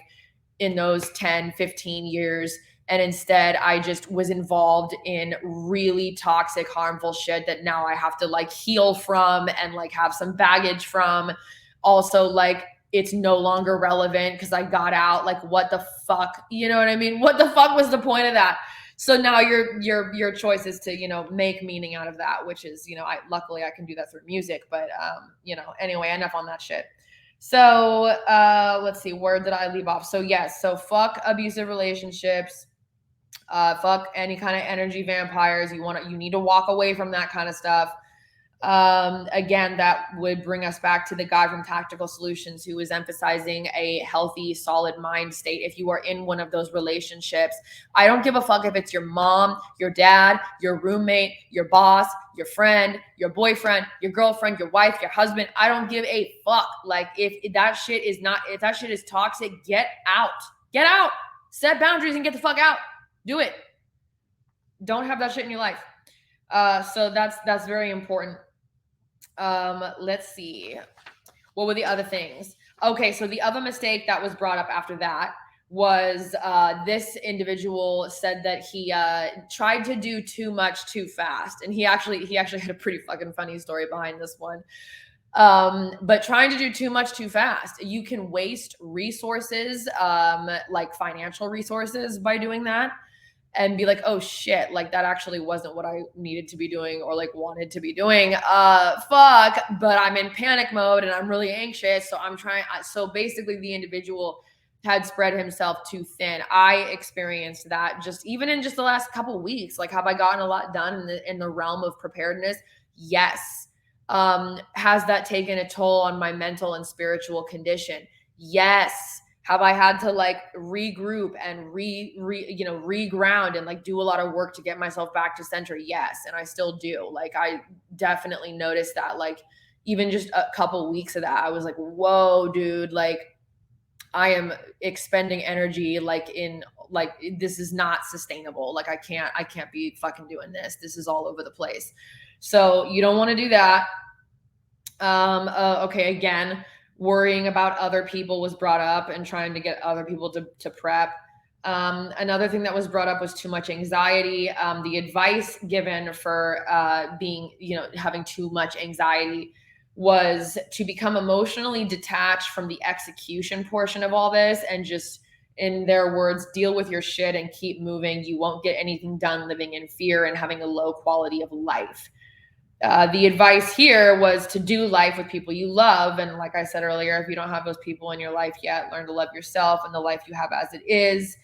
in those 10, 15 years. And instead, I just was involved in really toxic, harmful shit that now I have to like heal from and like have some baggage from. Also, like, it's no longer relevant because I got out. Like, what the fuck? You know what I mean? What the fuck was the point of that? So now your choice is to, make meaning out of that, which is, luckily I can do that through music. But anyway, enough on that shit. So let's see, where did I leave off? So yes, so fuck abusive relationships. Fuck any kind of energy vampires. You need to walk away from that kind of stuff. Again, that would bring us back to the guy from Tactical Solutions who is emphasizing a healthy, solid mind state. If you are in one of those relationships, I don't give a fuck if it's your mom, your dad, your roommate, your boss, your friend, your boyfriend, your girlfriend, your wife, your husband. I don't give a fuck. Like if that shit is toxic, get out. Get out. Set boundaries and get the fuck out. Do it. Don't have that shit in your life. So that's very important. Let's see. What were the other things? Okay, so the other mistake that was brought up after that was this individual said that he tried to do too much too fast. And he actually had a pretty fucking funny story behind this one. But trying to do too much too fast, you can waste resources, like financial resources by doing that. And be like, oh shit, like that actually wasn't what I needed to be doing or like wanted to be doing. Fuck, but I'm in panic mode and I'm really anxious. So so basically the individual had spread himself too thin. I experienced that even in the last couple of weeks. Like, have I gotten a lot done in the realm of preparedness? Yes. Has that taken a toll on my mental and spiritual condition? Yes. Have I had to like regroup and reground and like do a lot of work to get myself back to center? Yes. And I still do. Like, I definitely noticed that, like, even just a couple weeks of that, I was like, whoa, dude, like I am expending energy this is not sustainable. Like I can't be fucking doing this. This is all over the place. So you don't want to do that. Okay. Again, worrying about other people was brought up and trying to get other people to prep. Another thing that was brought up was too much anxiety. The advice given for having too much anxiety was to become emotionally detached from the execution portion of all this and just in their words, deal with your shit and keep moving. You won't get anything done living in fear and having a low quality of life. The advice here was to do life with people you love. And like I said earlier, if you don't have those people in your life yet, learn to love yourself and the life you have as it is,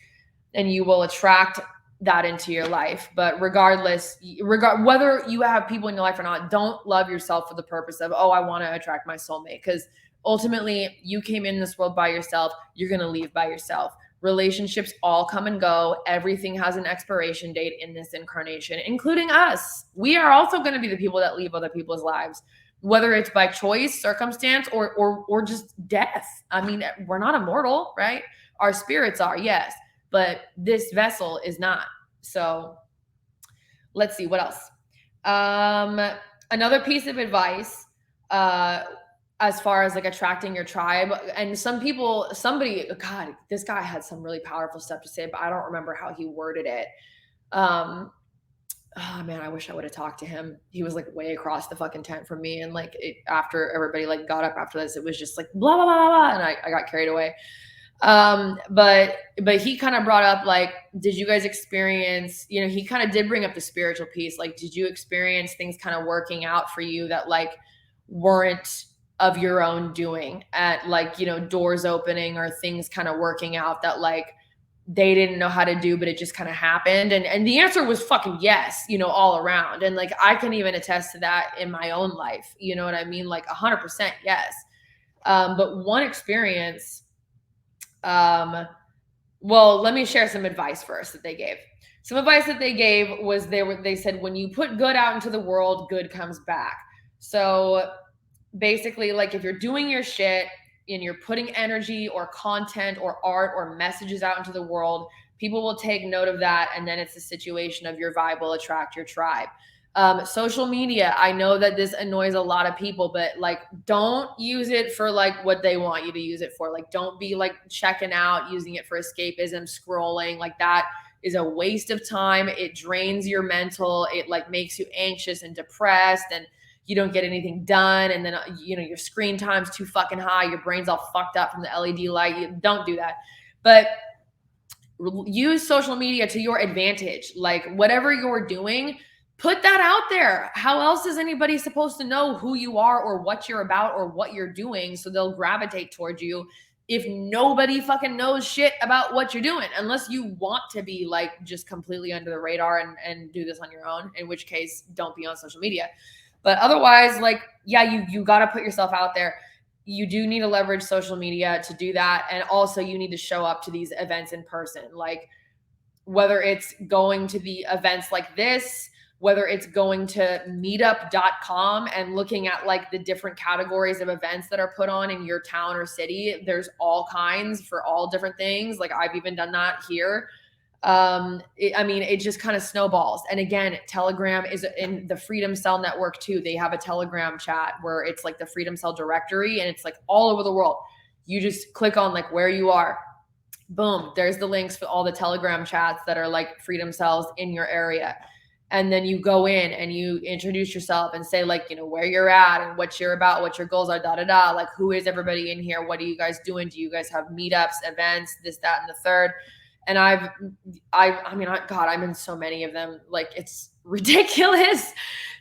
and you will attract that into your life. But regardless, whether you have people in your life or not, don't love yourself for the purpose of, oh, I want to attract my soulmate. Because ultimately, you came in this world by yourself. You're going to leave by yourself. Relationships all come and go. Everything has an expiration date in this incarnation, including us. We are also going to be the people that leave other people's lives, whether it's by choice, circumstance, or just death. I mean, we're not immortal, right? Our spirits are, yes, but this vessel is not. So let's see what else. Another piece of advice, as far as like attracting your tribe, and God, this guy had some really powerful stuff to say, but I don't remember how he worded it. Oh man, I wish I would have talked to him. He was like way across the fucking tent from me, and like after everybody like got up after this, it was just like blah blah blah blah, blah, and I got carried away. But he kind of brought up like, did you guys experience, he kind of did bring up the spiritual piece. Like, did you experience things kind of working out for you that like weren't of your own doing, at like, doors opening or things kind of working out that like they didn't know how to do, but it just kind of happened? And the answer was fucking yes, all around. And like, I can even attest to that in my own life. You know what I mean? Like 100% yes. But one experience, well, let me share some advice first that they gave. Some advice that they gave was they said, when you put good out into the world, good comes back. So basically, like if you're doing your shit and you're putting energy or content or art or messages out into the world, people will take note of that. And then it's a situation of your vibe will attract your tribe. Social media, I know that this annoys a lot of people, but like, don't use it for like what they want you to use it for. Like, don't be like checking out, using it for escapism, scrolling. Like, that is a waste of time. It drains your mental. It like makes you anxious and depressed, and you don't get anything done. And then, your screen time's too fucking high. Your brain's all fucked up from the LED light. Don't do that. But use social media to your advantage. Like, whatever you're doing, put that out there. How else is anybody supposed to know who you are or what you're about or what you're doing? So they'll gravitate towards you if nobody fucking knows shit about what you're doing, unless you want to be like just completely under the radar and do this on your own, in which case don't be on social media. But otherwise, like, yeah, you got to put yourself out there. You do need to leverage social media to do that. And also you need to show up to these events in person. Like, whether it's going to the events like this, whether it's going to meetup.com and looking at like the different categories of events that are put on in your town or city. There's all kinds for all different things. Like, I've even done that here. It just kind of snowballs. And again, Telegram is in the Freedom Cell network too. They have a Telegram chat where it's like the Freedom Cell directory, and it's like all over the world. You just click on like where you are. Boom. There's the links for all the Telegram chats that are like Freedom Cells in your area. And then you go in and you introduce yourself and say like, where you're at and what you're about, what your goals are, like, who is everybody in here? What are you guys doing? Do you guys have meetups, events, this, that, and the third? And I'm in so many of them. Like, it's ridiculous.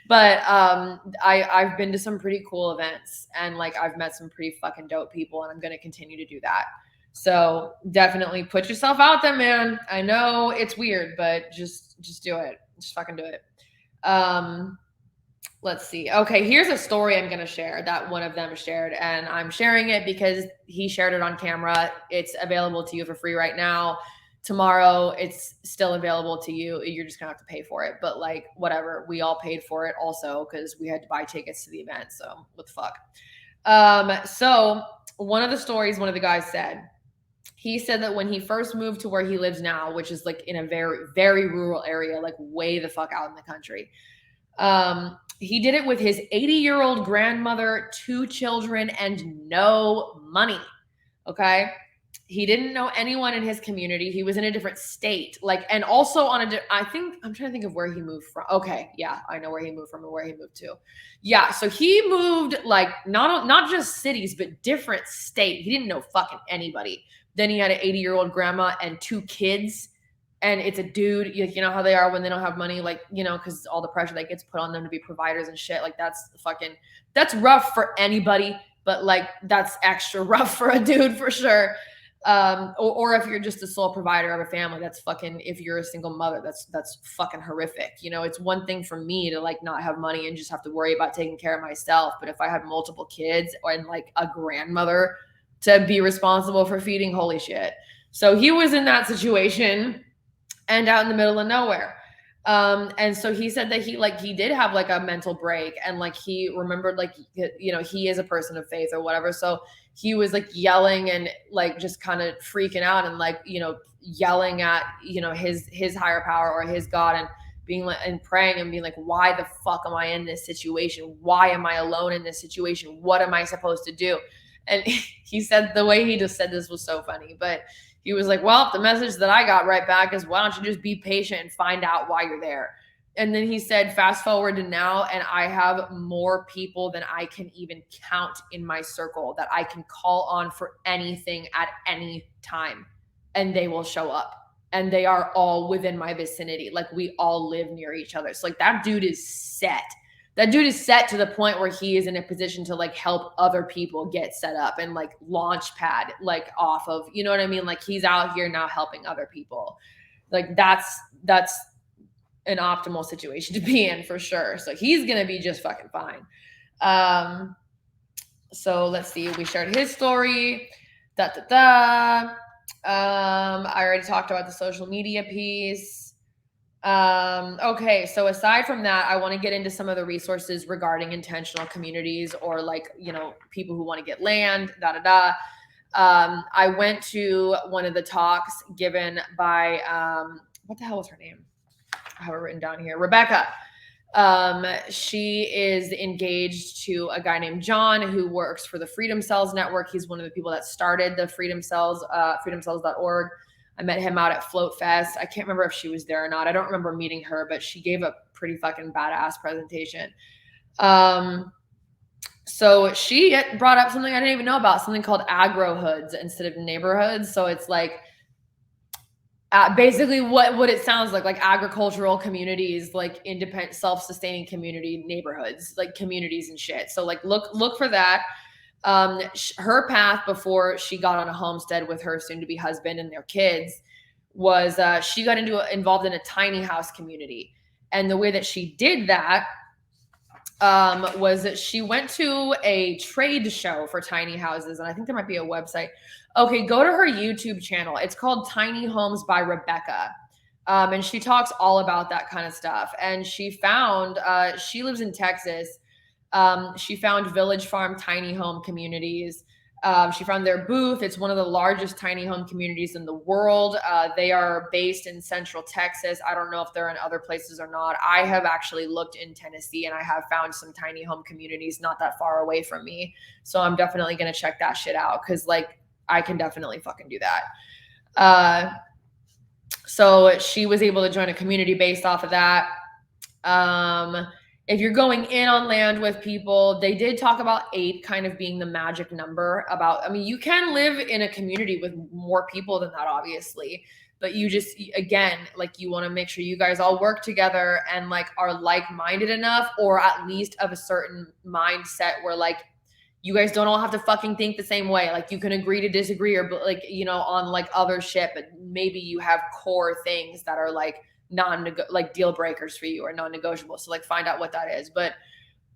But I've been to some pretty cool events, and like I've met some pretty fucking dope people, and I'm going to continue to do that. So definitely put yourself out there, man. I know it's weird, but just do it. Just fucking do it. Let's see. Okay, here's a story I'm going to share that one of them shared, and I'm sharing it because he shared it on camera. It's available to you for free right now. Tomorrow, it's still available to you. You're just going to have to pay for it. But like, whatever. We all paid for it also because we had to buy tickets to the event. So what the fuck? So one of the stories one of the guys said, he said that when he first moved to where he lives now, which is like in a very, very rural area, like way the fuck out in the country, he did it with his 80-year-old grandmother, 2 children, and no money. Okay. He didn't know anyone in his community. He was in a different state. Like, and also I'm trying to think of where he moved from. Okay. Yeah. I know where he moved from and where he moved to. Yeah. So he moved like not just cities, but different state. He didn't know fucking anybody, Then he had an 80-year-old grandma and 2 kids, and it's a dude. You know how they are when they don't have money, like, you know, because all the pressure that gets put on them to be providers and shit. Like, that's rough for anybody, but like that's extra rough for a dude for sure. Or if you're just the sole provider of a family, that's fucking, if you're a single mother, that's fucking horrific. You know, it's one thing for me to like not have money and just have to worry about taking care of myself. But if I had multiple kids and like a grandmother to be responsible for feeding, holy shit. So he was in that situation and out in the middle of nowhere. And so he said that he did have like a mental break, and like he remembered, like, you know, he is a person of faith or whatever. So he was like yelling and like just kind of freaking out and like, you know, yelling at, you know, his higher power or his God, and being like, and praying and being like, why the fuck am I in this situation? Why am I alone in this situation? What am I supposed to do? And he said, the way he just said this was so funny, but he was like, well, the message that I got right back is, why don't you just be patient and find out why you're there? And then he said, fast forward to now, and I have more people than I can even count in my circle that I can call on for anything at any time, and they will show up. And they are all within my vicinity. Like, we all live near each other. So like, that dude is set. That dude is set to the point where he is in a position to like help other people get set up and like launch pad like off of, you know what I mean? Like, he's out here now helping other people. Like, that's an optimal situation to be in for sure. So he's gonna be just fucking fine. So let's see. We shared his story. I already talked about the social media piece. Okay, so aside from that, I want to get into some of the resources regarding intentional communities, or like, you know, people who want to get land, I went to one of the talks given by what the hell was her name? I have it written down here. Rebecca. She is engaged to a guy named John who works for the Freedom Cells Network. He's one of the people that started the Freedom Cells, freedomcells.org. I met him out at Float Fest. I can't remember if she was there or not. I don't remember meeting her, but she gave a pretty fucking badass presentation. So she brought up something I didn't even know about, something called agro hoods instead of neighborhoods. So it's like basically what it sounds like agricultural communities, like independent, self-sustaining community neighborhoods, like communities and shit. So like look for that. Her path before she got on a homestead with her soon-to-be husband and their kids was she got involved in a tiny house community. And the way that she did that was that she went to a trade show for tiny houses. And I think there might be a website. Okay, go to her YouTube channel. It's called Tiny Homes by Rebecca. And she talks all about that kind of stuff. And she found, she lives in Texas. She found Village Farm tiny home communities. She found their booth. It's one of the largest tiny home communities in the world. They are based in Central Texas. I don't know if they're in other places or not. I have actually looked in Tennessee, and I have found some tiny home communities not that far away from me. So I'm definitely going to check that shit out, because like, I can definitely fucking do that. So she was able to join a community based off of that. If you're going in on land with people, they did talk about 8 kind of being the magic number. I mean, you can live in a community with more people than that, obviously, but you just, again, like, you want to make sure you guys all work together and like are like-minded enough, or at least of a certain mindset where like, you guys don't all have to fucking think the same way. Like, you can agree to disagree, or like, you know, on like other shit, but maybe you have core things that are like like deal breakers for you or non-negotiable. So like, find out what that is. But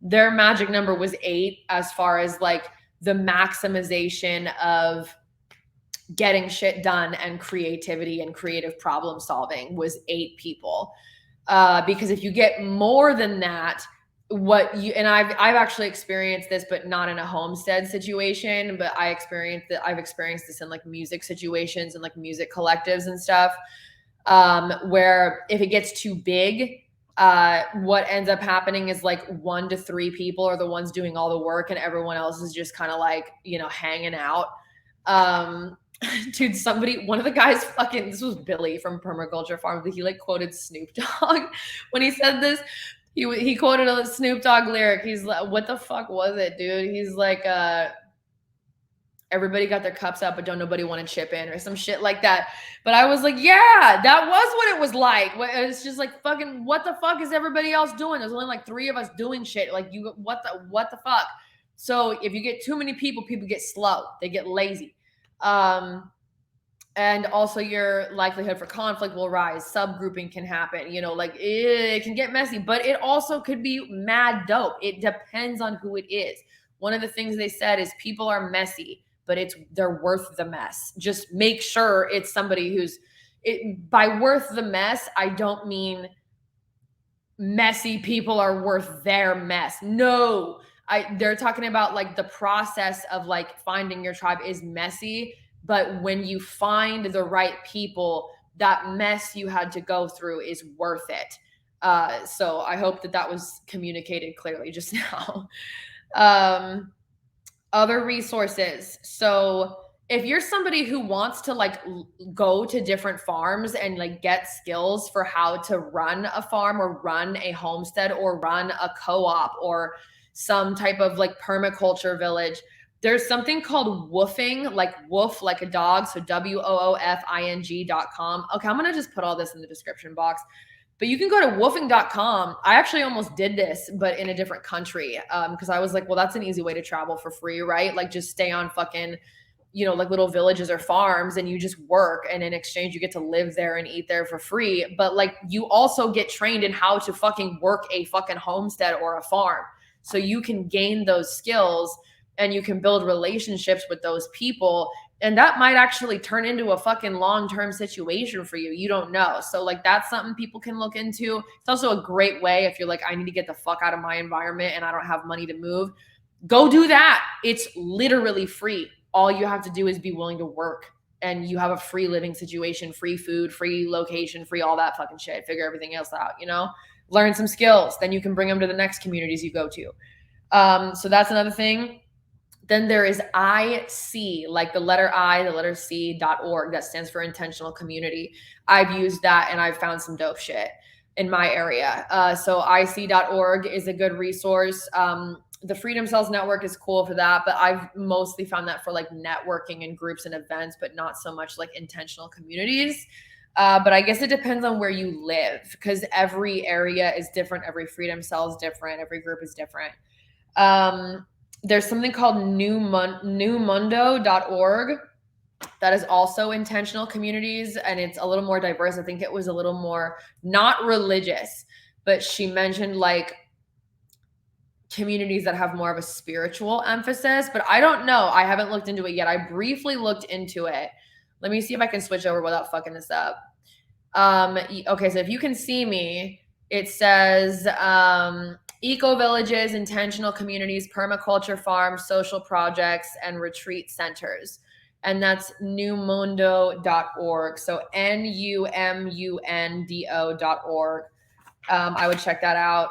their magic number was 8 as far as like the maximization of getting shit done and creativity and creative problem solving was 8 people. Because if you get more than that, and I've actually experienced this, but not in a homestead situation, but I've experienced this in like music situations and like music collectives and stuff, where if it gets too big, what ends up happening is like 1 to 3 people are the ones doing all the work, and everyone else is just kind of like, you know, hanging out. Dude, one of the guys this was Billy from Permaculture Farm, but he like quoted Snoop Dogg when he said this. He quoted a Snoop Dogg lyric. He's like, what the fuck was it, dude? He's like, everybody got their cups up, but don't nobody want to chip in or some shit like that. But I was like, yeah, that was what it was like. It's just like, fucking, what the fuck is everybody else doing? There's only like 3 of us doing shit. Like, what the fuck? So if you get too many people get slow. They get lazy. And also your likelihood for conflict will rise. Subgrouping can happen, like it can get messy, but it also could be mad dope. It depends on who it is. One of the things they said is people are messy, but they're worth the mess. Just make sure it's somebody by worth the mess, I don't mean messy people are worth their mess. No, they're talking about like the process of like finding your tribe is messy, but when you find the right people, that mess you had to go through is worth it. So I hope that was communicated clearly just now. Other resources. So if you're somebody who wants to like go to different farms and like get skills for how to run a farm or run a homestead or run a co-op or some type of like permaculture village, there's something called woofing, like woof, like a dog. So woofing.com. Okay, I'm going to just put all this in the description box. But you can go to woofing.com. I actually almost did this, but in a different country. Because I was like, well, that's an easy way to travel for free, right? Like just stay on fucking, like little villages or farms and you just work. And in exchange, you get to live there and eat there for free. But like you also get trained in how to fucking work a fucking homestead or a farm. So you can gain those skills and you can build relationships with those people. And that might actually turn into a fucking long-term situation for you. You don't know. So like that's something people can look into. It's also a great way if you're like, I need to get the fuck out of my environment and I don't have money to move. Go do that. It's literally free. All you have to do is be willing to work and you have a free living situation, free food, free location, free all that fucking shit. Figure everything else out, learn some skills. Then you can bring them to the next communities you go to. So that's another thing. Then there is IC, like the letter I, the letter C.org. That stands for Intentional Community. I've used that and I've found some dope shit in my area. So IC.org is a good resource. The Freedom Cells Network is cool for that, but I've mostly found that for like networking and groups and events, but not so much like intentional communities. But I guess it depends on where you live because every area is different. Every Freedom Cell is different. Every group is different. There's something called newmundo.org that is also intentional communities, and it's a little more diverse. I think it was a little more not religious, but she mentioned like communities that have more of a spiritual emphasis, but I don't know. I haven't looked into it yet. I briefly looked into it. Let me see if I can switch over without fucking this up. Okay, so if you can see me, it says eco villages, intentional communities, permaculture farms, social projects, and retreat centers. And that's newmundo.org. So numundo.org. I would check that out.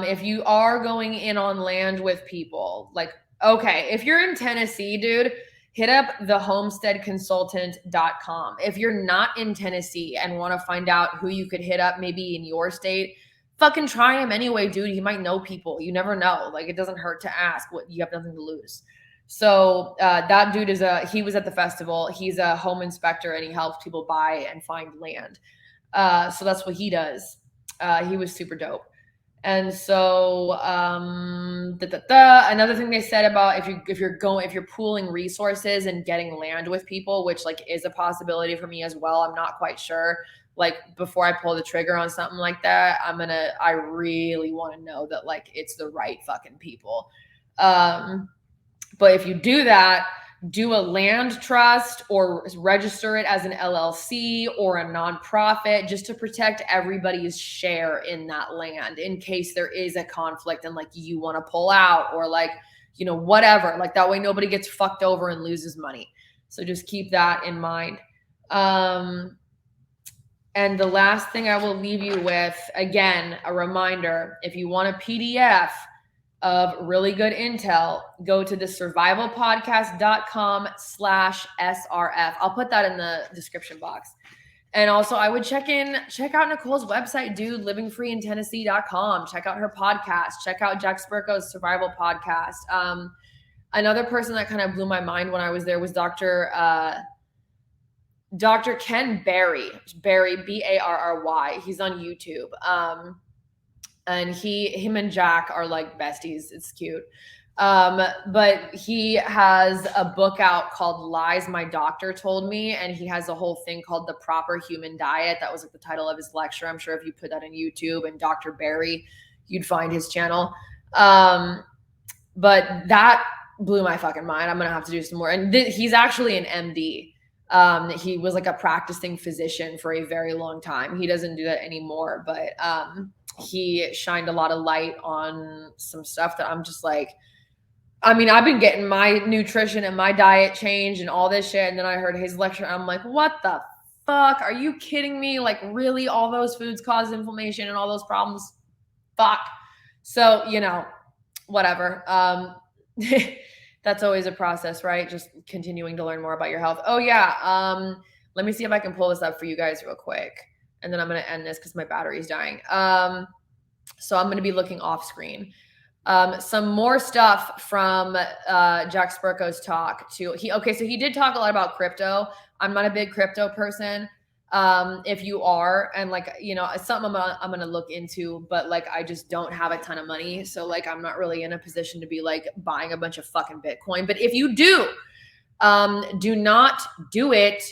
If you are going in on land with people, like, okay, if you're in Tennessee, dude, hit up thehomesteadconsultant.com. If you're not in Tennessee and want to find out who you could hit up maybe in your state, fucking try him anyway, dude. He might know people. You never know. Like, it doesn't hurt to ask. You have nothing to lose. So that dude he was at the festival. He's a home inspector and he helps people buy and find land. So that's what he does. He was super dope. And so another thing they said about if you're pooling resources and getting land with people, which like is a possibility for me as well. I'm not quite sure. Like before I pull the trigger on something like that, I really want to know that like it's the right fucking people. But if you do that, do a land trust or register it as an LLC or a nonprofit just to protect everybody's share in that land in case there is a conflict and like you want to pull out or like, whatever. Like that way nobody gets fucked over and loses money. So just keep that in mind. And the last thing I will leave you with, again, a reminder, if you want a PDF of really good intel, go to the survivalpodcast.com/SRF. I'll put that in the description box. And also I would check out Nicole's website, dude, livingfreeintennessee.com. Check out her podcast. Check out Jack Spurko's survival podcast. Another person that kind of blew my mind when I was there was Dr. Ken Berry, Barry. He's on YouTube. And him and Jack are like besties. It's cute. But he has a book out called Lies My Doctor Told Me, and he has a whole thing called The Proper Human Diet. That was like the title of his lecture. I'm sure if you put that in YouTube and Dr. Barry, you'd find his channel. But that blew my fucking mind. I'm gonna have to do some more. And he's actually an MD. He was like a practicing physician for a very long time. He doesn't do that anymore, but he shined a lot of light on some stuff that I'm just like, I mean, I've been getting my nutrition and my diet changed and all this shit. And then I heard his lecture. And I'm like, what the fuck? Are you kidding me? Like, really? All those foods cause inflammation and all those problems? Fuck. So, whatever. That's always a process, right? Just continuing to learn more about your health. Oh, yeah. Let me see if I can pull this up for you guys real quick. And then I'm going to end this because my battery's dying. So I'm going to be looking off screen. Some more stuff from Jack Spurko's talk too. So he did talk a lot about crypto. I'm not a big crypto person. If you are, and like, it's something I'm gonna look into, but like, I just don't have a ton of money. So like, I'm not really in a position to be like buying a bunch of fucking Bitcoin. But if you do, do not do it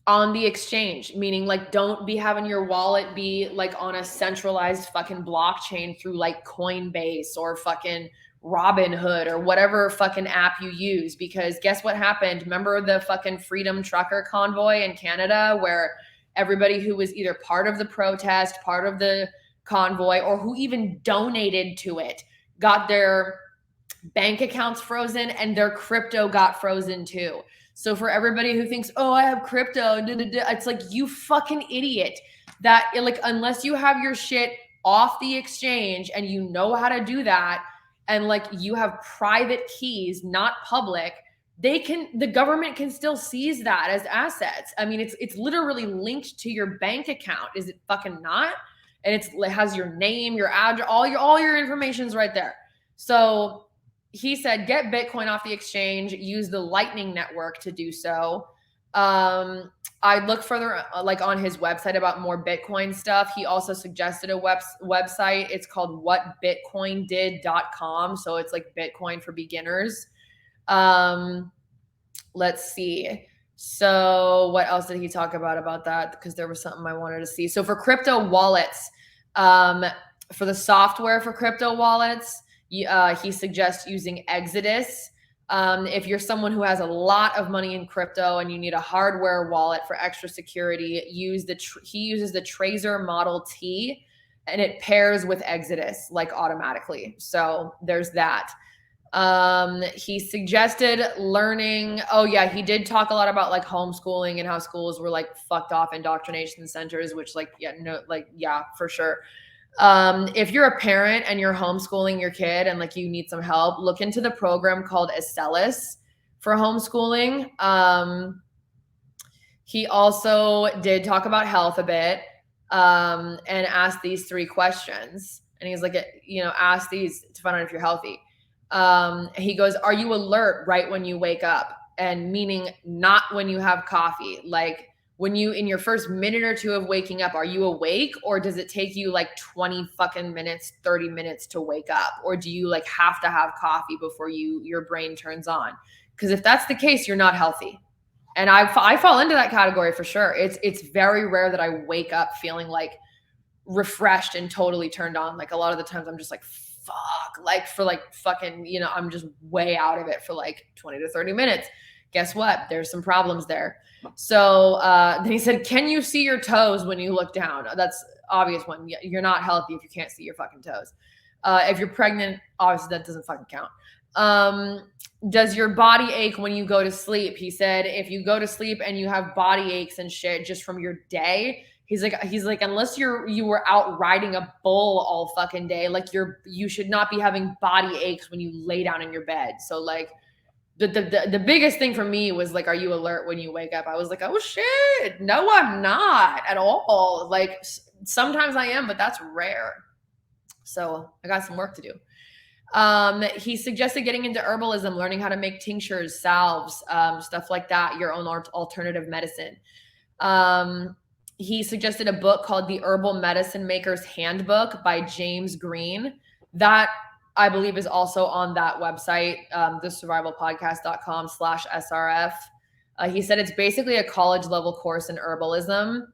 on the exchange, meaning like don't be having your wallet be like on a centralized fucking blockchain through like Coinbase or fucking Robinhood or whatever fucking app you use, because guess what happened? Remember the fucking Freedom Trucker convoy in Canada where everybody who was either part of the protest, part of the convoy, or who even donated to it got their bank accounts frozen and their crypto got frozen too. So for everybody who thinks, oh, I have crypto, it's like, you fucking idiot. That like, unless you have your shit off the exchange and you know how to do that, and like you have private keys, not public, the government can still seize that as assets. I mean, it's literally linked to your bank account. Is it fucking not? And it has your name, your address, all your information's right there. So he said, get Bitcoin off the exchange, use the Lightning Network to do so. I look further like on his website about more Bitcoin stuff. He also suggested a website. It's called whatbitcoindid.com. So it's like Bitcoin for beginners. Let's see. So what else did he talk about that? Because there was something I wanted to see. So for crypto wallets, for the software for crypto wallets, he suggests using Exodus. If you're someone who has a lot of money in crypto and you need a hardware wallet for extra security, he uses the Trezor Model T, and it pairs with Exodus like automatically. So there's that. He suggested learning. Oh yeah, he did talk a lot about like homeschooling and how schools were like fucked off indoctrination centers, which yeah, for sure. If you're a parent and you're homeschooling your kid and like you need some help, look into the program called Acellus for homeschooling. He also did talk about health a bit, and asked these 3 questions. And he's like, ask these to find out if you're healthy. He goes, are you alert right when you wake up? And meaning not when you have coffee, like when you, in your first minute or 2 of waking up, are you awake, or does it take you like 20 fucking minutes, 30 minutes to wake up? Or do you like have to have coffee before your brain turns on? Because if that's the case, you're not healthy. And I fall into that category for sure. It's very rare that I wake up feeling like refreshed and totally turned on. Like a lot of the times I'm just like, fuck, like for like fucking, I'm just way out of it for like 20 to 30 minutes. Guess what? There's some problems there. So then he said, can you see your toes when you look down? That's obvious one. You're not healthy if you can't see your fucking toes. If you're pregnant, obviously that doesn't fucking count. Does your body ache when you go to sleep? He said, if you go to sleep and you have body aches and shit just from your day, he's like, unless you were out riding a bull all fucking day, like you should not be having body aches when you lay down in your bed. So like the biggest thing for me was like, are you alert when you wake up? I was like, oh shit, no, I'm not at all. Like sometimes I am, but that's rare. So I got some work to do. He suggested getting into herbalism, learning how to make tinctures, salves, stuff like that, your own alternative medicine. He suggested a book called The Herbal Medicine Maker's Handbook by James Green. That I believe is also on that website, thesurvivalpodcast.com/SRF. He said it's basically a college level course in herbalism.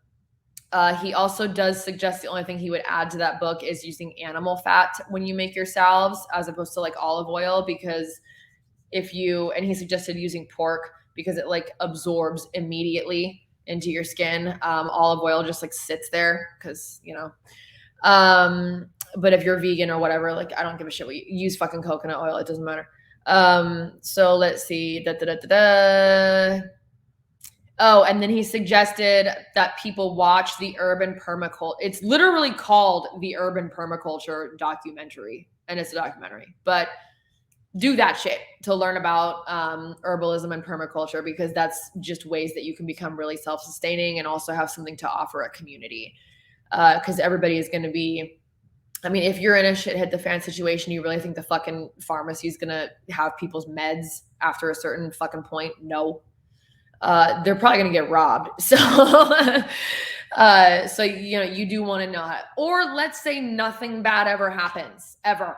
He also does suggest the only thing he would add to that book is using animal fat when you make your salves as opposed to like olive oil, because and he suggested using pork because it like absorbs immediately into your skin. Olive oil just like sits there because, but if you're vegan or whatever, like I don't give a shit what you use, fucking coconut oil. It doesn't matter. So let's see. Oh, and then he suggested that people watch the urban permaculture. It's literally called the Urban Permaculture Documentary, and it's a documentary. But do that shit to learn about herbalism and permaculture, because that's just ways that you can become really self-sustaining and also have something to offer a community. Because everybody is going to be, I mean, if you're in a shit hit the fan situation, you really think the fucking pharmacy is going to have people's meds after a certain fucking point? No. They're probably going to get robbed. So, you do want to know how, or let's say nothing bad ever happens, ever.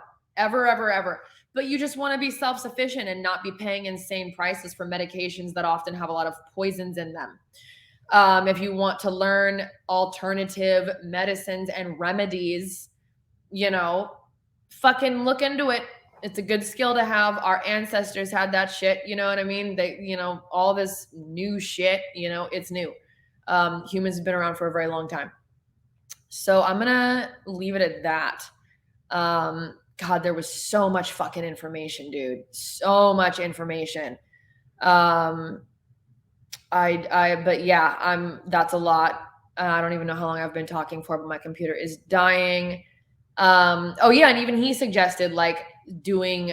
But you just want to be self-sufficient and not be paying insane prices for medications that often have a lot of poisons in them. If you want to learn alternative medicines and remedies, fucking look into it. It's a good skill to have. Our ancestors had that shit. You know what I mean? They, all this new shit, it's new. Humans have been around for a very long time. So I'm going to leave it at that. God, there was so much fucking information, dude. So much information. But yeah, that's a lot. I don't even know how long I've been talking for, but my computer is dying. Oh yeah. And even he suggested like doing,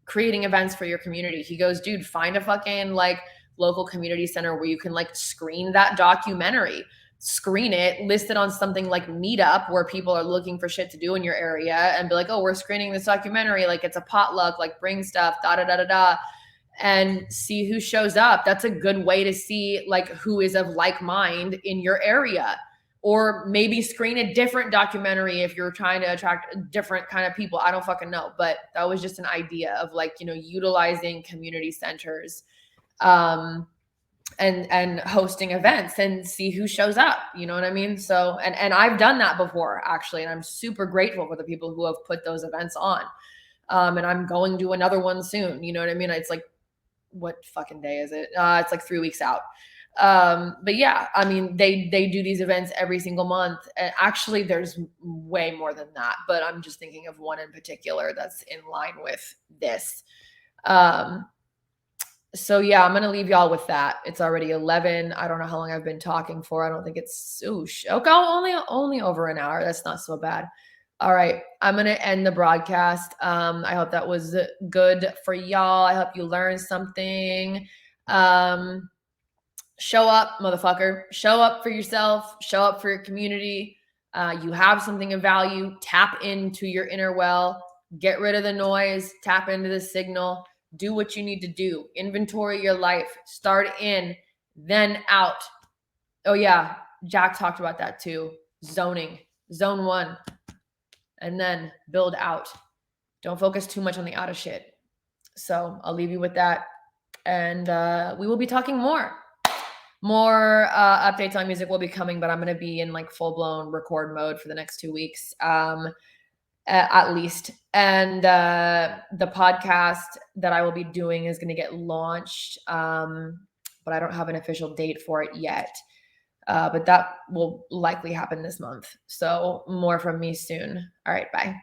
creating events for your community. He goes, dude, find a fucking like local community center where you can like screen that documentary, screen it, list it on something like Meetup where people are looking for shit to do in your area and be like, oh, we're screening this documentary. Like it's a potluck, like bring stuff, and see who shows up. That's a good way to see like who is of like mind in your area. Or maybe screen a different documentary if you're trying to attract a different kind of people. I don't fucking know. But that was just an idea of like, utilizing community centers and hosting events and see who shows up. You know what I mean? So, and I've done that before actually. And I'm super grateful for the people who have put those events on. And I'm going to another one soon. You know what I mean? It's like, what fucking day is it? It's like 3 weeks out. But yeah, I mean, they do these events every single month. And actually there's way more than that, but I'm just thinking of one in particular that's in line with this. So yeah, I'm going to leave y'all with that. It's already 11. I don't know how long I've been talking for. I don't think it's, okay, only over an hour. That's not so bad. All right. I'm going to end the broadcast. I hope that was good for y'all. I hope you learned something. Show up, motherfucker. Show up for yourself. Show up for your community. You have something of value. Tap into your inner well. Get rid of the noise. Tap into the signal. Do what you need to do. Inventory your life. Start in, then out. Oh yeah, Jack talked about that too. Zoning. Zone 1. And then build out. Don't focus too much on the out of shit. So I'll leave you with that. And we will be talking more. More updates on music will be coming, but I'm going to be in like full-blown record mode for the next 2 weeks, at least. And the podcast that I will be doing is going to get launched, but I don't have an official date for it yet. But that will likely happen this month. So more from me soon. All right, bye.